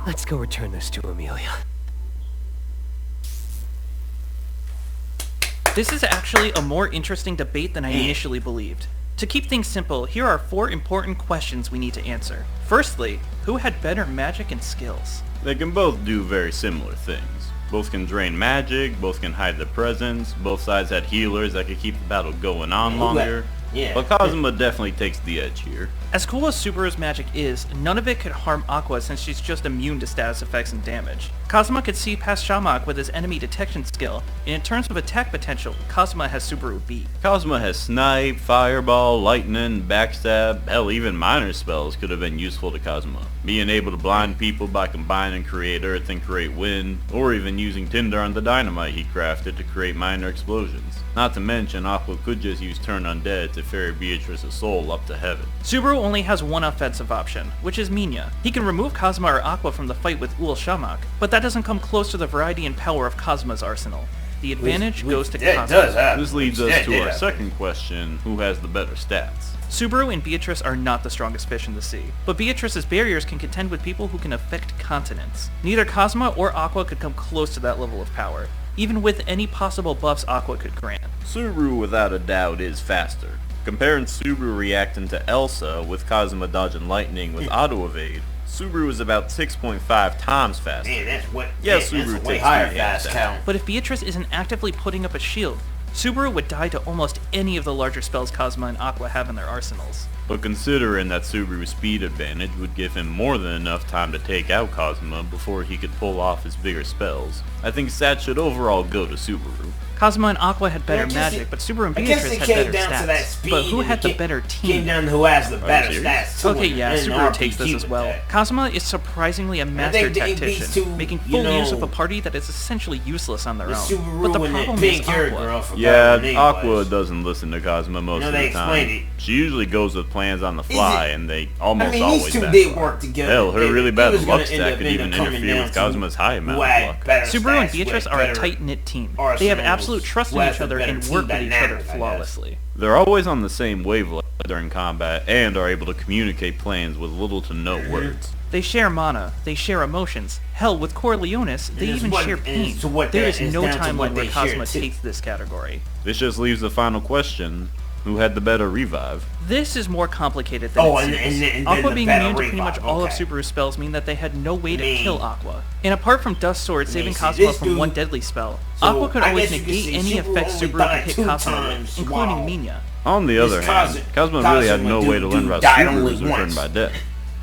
[SPEAKER 8] Let's go return this to Amelia.
[SPEAKER 2] This is actually a more interesting debate than I initially believed. To keep things simple, here are 4 important questions we need to answer. Firstly, who had better magic and skills?
[SPEAKER 3] They can both do very similar things. Both can drain magic, both can hide their presence, both sides had healers that could keep the battle going on longer.
[SPEAKER 1] Yeah.
[SPEAKER 3] But Kazuma definitely takes the edge here.
[SPEAKER 2] As cool as Subaru's magic is, none of it could harm Aqua since she's just immune to status effects and damage. Kazuma could see past Shamak with his enemy detection skill, and in terms of attack potential, Kazuma has Subaru beat.
[SPEAKER 3] Kazuma has Snipe, Fireball, Lightning, Backstab, hell even minor spells could have been useful to Kazuma. Being able to blind people by combining Create Earth and Create Wind, or even using Tinder on the dynamite he crafted to create minor explosions. Not to mention, Aqua could just use Turn Undead to ferry Beatrice's soul up to heaven.
[SPEAKER 2] Subaru only has one offensive option, which is Minya. He can remove Kazuma or Aqua from the fight with Shamak, but that doesn't come close to the variety and power of Kazuma's arsenal. The advantage goes to
[SPEAKER 1] That
[SPEAKER 2] Kazuma.
[SPEAKER 1] does happen.
[SPEAKER 3] This leads us to our second question, who has the better stats?
[SPEAKER 2] Subaru and Beatrice are not the strongest fish in the sea, but Beatrice's barriers can contend with people who can affect continents. Neither Kazuma or Aqua could come close to that level of power, even with any possible buffs Aqua could grant.
[SPEAKER 3] Subaru without a doubt is faster. Comparing Subaru reacting to Elsa with Kazuma dodging lightning with auto evade, Subaru is about 6.5 times faster.
[SPEAKER 1] Man, that's what.
[SPEAKER 3] Yeah,
[SPEAKER 1] that's
[SPEAKER 3] Subaru
[SPEAKER 1] a way
[SPEAKER 3] takes
[SPEAKER 1] higher
[SPEAKER 3] three
[SPEAKER 1] fast
[SPEAKER 3] hands
[SPEAKER 1] count.
[SPEAKER 2] But if Beatrice isn't actively putting up a shield, Subaru would die to almost any of the larger spells Kazuma and Aqua have in their arsenals.
[SPEAKER 3] But considering that Subaru's speed advantage would give him more than enough time to take out Kazuma before he could pull off his bigger spells, I think stats should overall go to Subaru.
[SPEAKER 2] Kazuma and Aqua had better magic, but Subaru and Beatrice had better stats. But who had the better team?
[SPEAKER 1] Came down to who has the better stats too.
[SPEAKER 2] Okay, yeah, Subaru takes this as well. Kazuma is surprisingly a master tactician, making full use of a party that is essentially useless on their own. But the problem is Aqua.
[SPEAKER 3] Yeah, Aqua doesn't listen to Kazuma most of the time. She usually goes with plans on the fly, and they almost always backfire. Hell, her really bad luck stack could even interfere with Kazuma's high amount of luck.
[SPEAKER 2] Subaru and Beatrice are a tight-knit team. They have absolute trust in each other and work with each other flawlessly.
[SPEAKER 3] They're always on the same wavelength during combat and are able to communicate plans with little to no words.
[SPEAKER 2] They share mana, they share emotions. Hell, with Corleones, they even share pain. There is no timeline where Kazuma takes this category.
[SPEAKER 3] This just leaves the final question. Who had the better revive?
[SPEAKER 2] This is more complicated than it seems. Aqua being immune to pretty much all of Subaru's spells mean that they had no way to kill Aqua. And apart from Dust Sword saving Kazuma from one deadly spell, Aqua could always negate any effects Subaru could hit Kazuma with, including Minya.
[SPEAKER 3] On the other hand, Kazuma really had no way to learn about Subaru's return by death.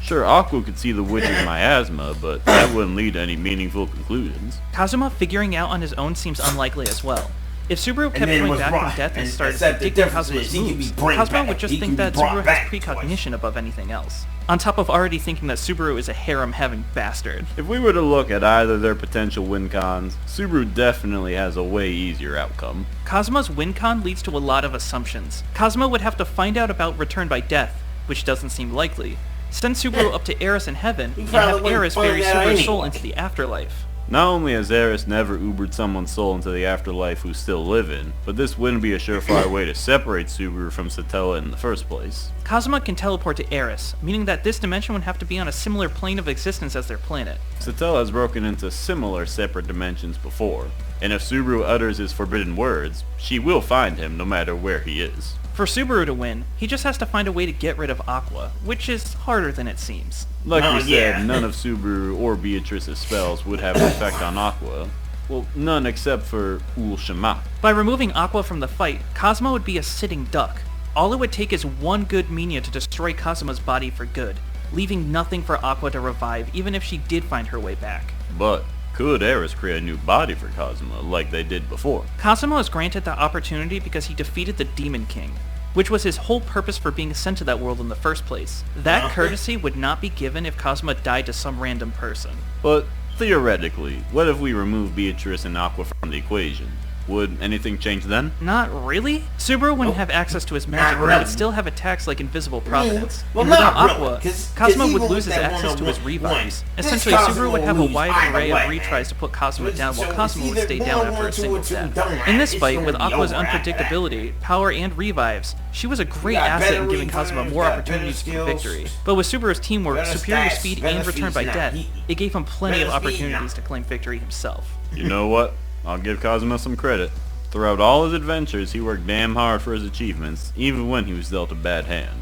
[SPEAKER 3] Sure, Aqua could see the witch's miasma, but that wouldn't lead to any meaningful conclusions.
[SPEAKER 2] Kazuma figuring out on his own seems unlikely as well. If Subaru kept coming back from death and started predicting Kazuma's moves, Kazuma would just think that Subaru has precognition above anything else. On top of already thinking that Subaru is a harem-having bastard.
[SPEAKER 3] If we were to look at either their potential win cons, Subaru definitely has a way easier outcome.
[SPEAKER 2] Kazuma's win con leads to a lot of assumptions. Kazuma would have to find out about return by death, which doesn't seem likely. Send Subaru up to Eris in heaven, and have Eris bury Subaru's soul into the afterlife.
[SPEAKER 3] Not only has Eris never Ubered someone's soul into the afterlife who's still living, but this wouldn't be a surefire way to separate Subaru from Satella in the first place.
[SPEAKER 2] Kazuma can teleport to Eris, meaning that this dimension would have to be on a similar plane of existence as their planet.
[SPEAKER 3] Satella has broken into similar separate dimensions before, and if Subaru utters his forbidden words, she will find him no matter where he is.
[SPEAKER 2] For Subaru to win, he just has to find a way to get rid of Aqua, which is harder than it seems.
[SPEAKER 3] Like we said, none of Subaru or Beatrice's spells would have an effect on Aqua. Well, none except for Unkgeta.
[SPEAKER 2] By removing Aqua from the fight, Kazuma would be a sitting duck. All it would take is one good Minya to destroy Kazuma's body for good, leaving nothing for Aqua to revive even if she did find her way back.
[SPEAKER 3] But could Eris create a new body for Kazuma like they did before?
[SPEAKER 2] Kazuma was granted that opportunity because he defeated the Demon King, which was his whole purpose for being sent to that world in the first place. That courtesy would not be given if Kazuma died to some random person.
[SPEAKER 3] But theoretically, what if we remove Beatrice and Aqua from the equation? Would anything change then?
[SPEAKER 2] Not really. Subaru wouldn't have access to his magic, but he would still have attacks like Invisible Providence. And without Aqua, Kazuma would lose his access to his revives. Essentially, Subaru would have a wide array of retries to put Kazuma down, while Kazuma would stay down after a single death. In this fight, with Aqua's unpredictability, power, and revives, she was a great asset in giving Kazuma more opportunities for victory. But with Subaru's teamwork, superior speed, and return by death, it gave him plenty of opportunities to claim victory himself.
[SPEAKER 3] You know what? I'll give Kazuma some credit. Throughout all his adventures, he worked damn hard for his achievements, even when he was dealt a bad hand.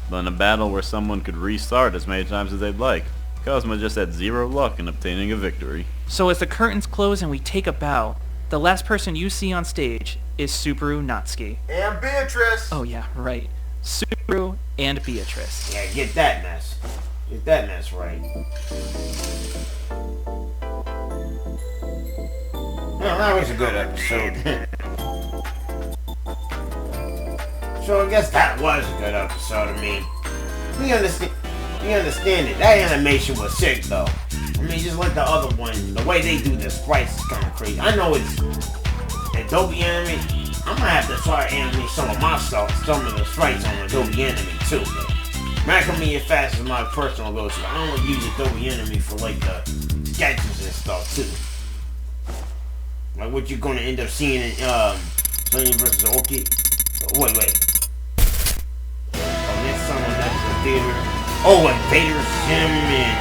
[SPEAKER 3] But in a battle where someone could restart as many times as they'd like, Kazuma just had zero luck in obtaining a victory.
[SPEAKER 2] So as the curtains close and we take a bow, the last person you see on stage is Subaru Natsuki.
[SPEAKER 4] And Beatrice!
[SPEAKER 2] Oh yeah, right. Subaru and Beatrice.
[SPEAKER 1] Yeah, get that mess. Get that mess right. Well, that was a good episode. So I guess that was a good episode. I mean, we understand it. That animation was sick, though. I mean, just like the other one, the way they do the sprites is kind of crazy. I know it's Adobe Anime. I'm gonna have to try to animate some of my stuff, some of the sprites on Adobe Anime too. Macrame Fast is my personal go-to. I don't use Adobe Anime for like the sketches and stuff too. Like what you're gonna end up seeing in Lightning vs. Orchid. Wait. Oh, next time on that's Invader. Oh, Invader Sim and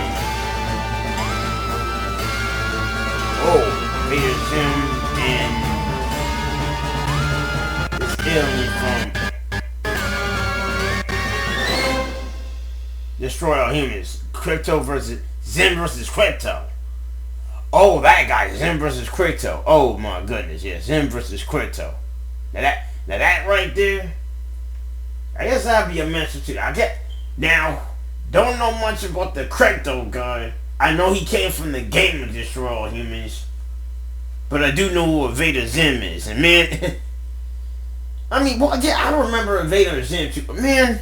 [SPEAKER 1] Invader Sim and this alien from Destroy All Humans. Crypto versus Zim versus Crypto. Oh, that guy, Zim vs. Crypto. Oh my goodness, yeah, Zim vs. Crypto. Now that right there, I guess that'd be a mention too. Now, don't know much about the Crypto guy. I know he came from the game to destroy all humans, but I do know who Vader Zim is. And man, I mean, well, yeah, I don't remember Vader Zim too, but man,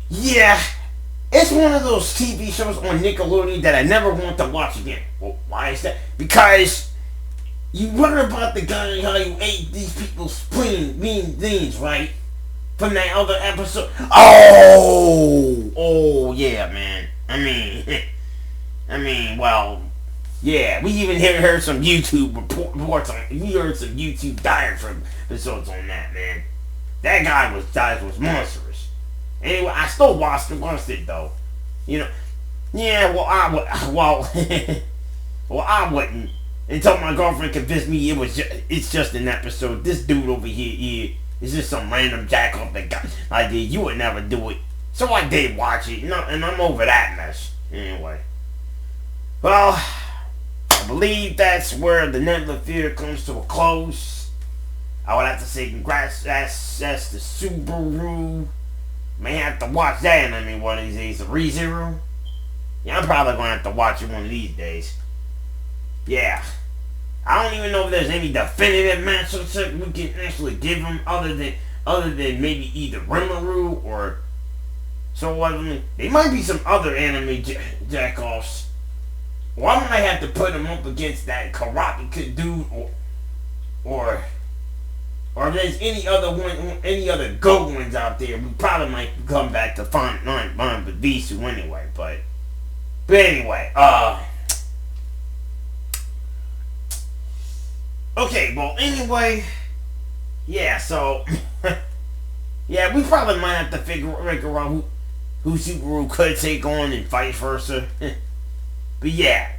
[SPEAKER 1] yeah, it's one of those TV shows on Nickelodeon that I never want to watch again. Well, why is that? Because you learn about the guy how you ate these people's spleen mean things, right? From that other episode. Oh yeah, man. I mean, well, yeah. We even heard some YouTube reports on. We heard some YouTube diatribe episodes on that, man. That guy was monstrous. Anyway, I still watched it though. You know, yeah. Well, I wouldn't until my girlfriend convinced me it's just an episode. This dude over here is just some random jack off the guy idea. You would never do it. So I did watch it, and I'm over that mess. Anyway, well, I believe that's where the Nebula Theater comes to a close. I would have to say congrats. That's the Subaru. May have to watch that in one of these days. The ReZero. Yeah, I'm probably gonna have to watch it one of these days. Yeah. I don't even know if there's any definitive matchups we can actually give him other than maybe either Rimuru or so what. There might be some other anime jackoffs. Or I might have to put him up against that Karate Kid dude or if there's any other good ones out there, we probably might come back to find Visu anyway. But anyway, okay, well, anyway, yeah, so, yeah, we probably might have to figure out who Subaru could take on and vice versa. But yeah,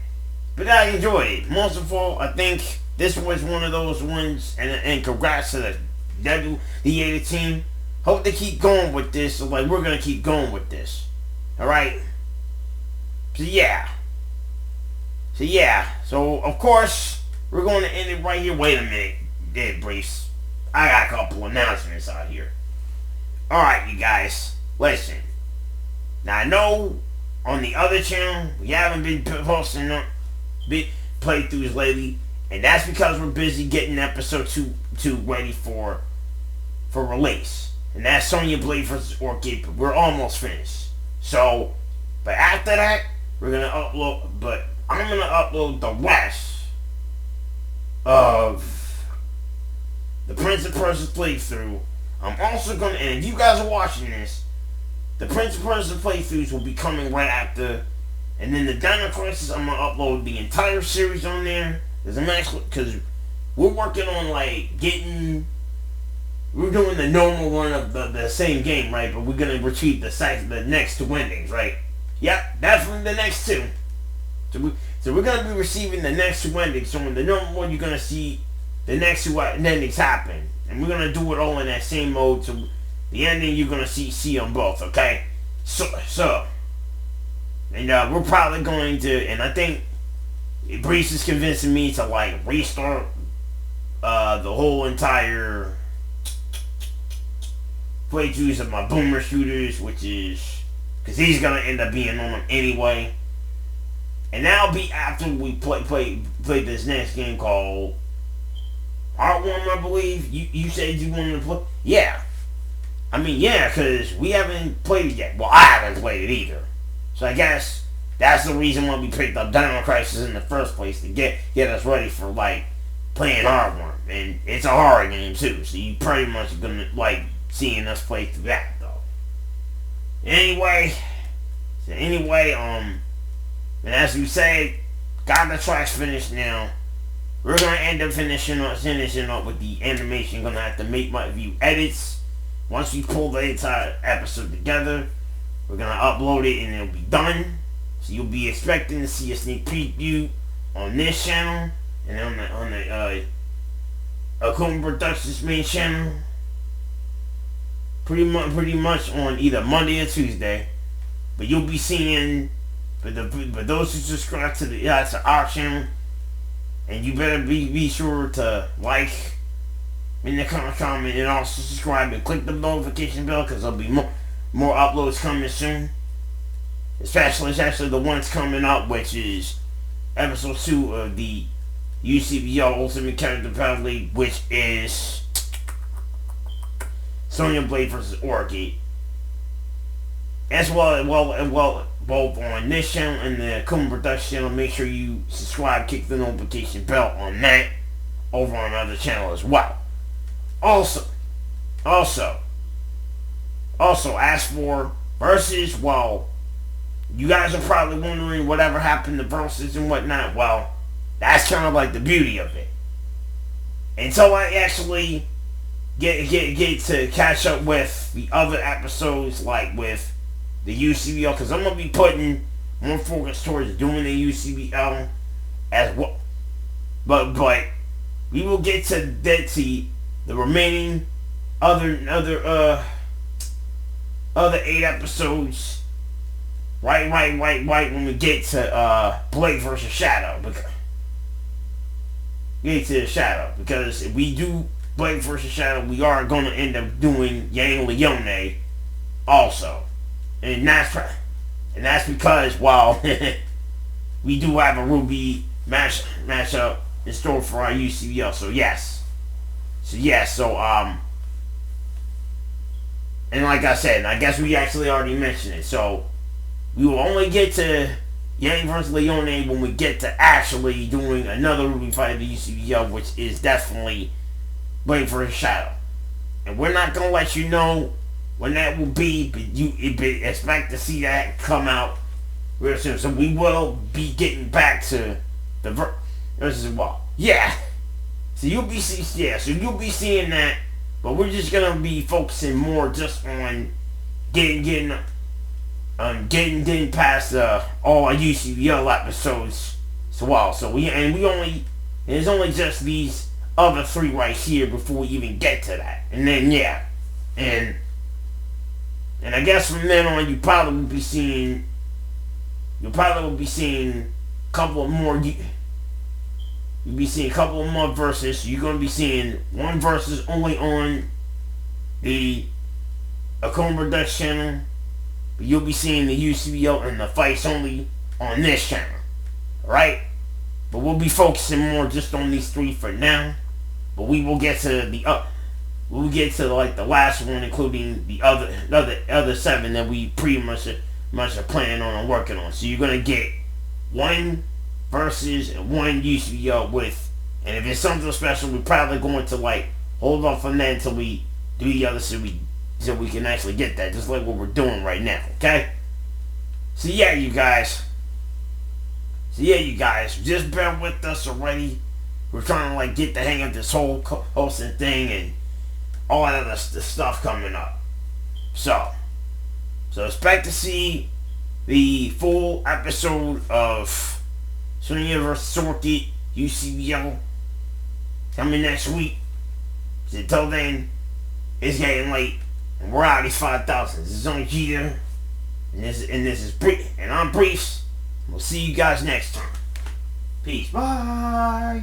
[SPEAKER 1] but I enjoyed it. Most of all, I think this was one of those ones, and congrats to the Theater team. Hope they keep going with this, so like, we're gonna keep going with this. Alright? So so of course, we're going to end it right here. Wait a minute, Breifs. I got a couple announcements out here. Alright, you guys. Listen. Now, I know on the other channel, we haven't been posting big playthroughs lately. And that's because we're busy getting episode 2 ready for release. And that's Sonya Blade vs. Unkgeta. We're almost finished. So, but after that, we're going to upload, but I'm going to upload the rest of the Prince of Persia playthrough. I'm also going to, and if you guys are watching this, the Prince of Persia playthroughs will be coming right after. And then the Dino Crisis, I'm going to upload the entire series on there. Because we're working on we're doing the normal run of the same game, right? But we're going to retrieve the next 2 endings, right? Yep, definitely the next 2. So we're going to be receiving the next 2 endings. So in the normal one, you're going to see the next 2 endings happen. And we're going to do it all in that same mode. So the ending, you're going to see them both, okay? So and we're probably going to, and I think Breifs is convincing me to restart the whole entire playthroughs of my boomer shooters, which is because he's gonna end up being on them anyway. And that'll be after we play this next game called Heartworm, I believe. You said you wanted to play? Yeah. I mean, yeah, because we haven't played it yet. Well, I haven't played it either. So I guess that's the reason why we picked up Dino Crisis in the first place, to get us ready for playing Heartworm. And it's a horror game too, so you pretty much gonna seeing us play through that though. Anyway, and as we say, got the tracks finished now. We're gonna end up finishing up with the animation. Gonna have to make my few edits. Once we pull the entire episode together, we're gonna upload it and it'll be done. So you'll be expecting to see a sneak preview on this channel and on the Akuma Productions main channel. Pretty much on either Monday or Tuesday. But you'll be seeing, for those who subscribe to our channel, and you better be sure to like in the comment, and also subscribe and click the notification bell because there'll be more uploads coming soon. Especially the ones coming up, which is episode 2 of the UCBL-Ultimate Character Battle League, which is Sonya Blade versus Unkgeta. As well, both on this channel and the Akuma Productions channel. Make sure you subscribe, click the notification bell on that, over on other channel as well. Also, as for versus, well, you guys are probably wondering whatever happened to versus and whatnot. Well, that's kind of like the beauty of it. Until I actually get to catch up with the other episodes, like with the UCBL, because I'm gonna be putting more focus towards doing the UCBL as well. But we will get to the remaining other 8 episodes. Right when we get to Blade versus Shadow. Because if we do Blade versus Shadow, we are going to end up doing Yang Leone also. And that's because, while we do have a Ruby matchup in store for our UCBL. And like I said, I guess we actually already mentioned it. So we will only get to Yang vs. Leone when we get to actually doing another Ruby fight of the UCBL, which is definitely Blade vs. Shadow. And we're not going to let you know when that will be, but you expect to see that come out real soon. So we will be getting back to the versus well. Yeah. So you'll be seeing that, but we're just gonna be focusing more just on getting past all our UCBL episodes as well. So it's only just these other 3 right here before we even get to that. And then and I guess from then on you probably will be seeing a couple of more. You'll be seeing a couple of more verses. You're going to be seeing one versus only on the Akuma Productions channel. But you'll be seeing the UCBL and the fights only on this channel. Alright? But we'll be focusing more just on these 3 for now. But we will get to like the last one, including the other 7 that we pretty much are planning on and working on. So you're going to get 1 versus and 1 UCBL with, and if it's something special, we're probably going to like hold off on that until we do the other so we can actually get that, just like what we're doing right now. Okay? So yeah, you guys, just bear with us already. We're trying to like get the hang of this whole hosting thing and all that other stuff coming up. So expect to see the full episode of Sonya vs. Unkgeta UCBL coming next week. So until then, it's getting late, and we're out of these 5,000. This is Unkgeta, and I'm Breifs. We'll see you guys next time. Peace. Bye.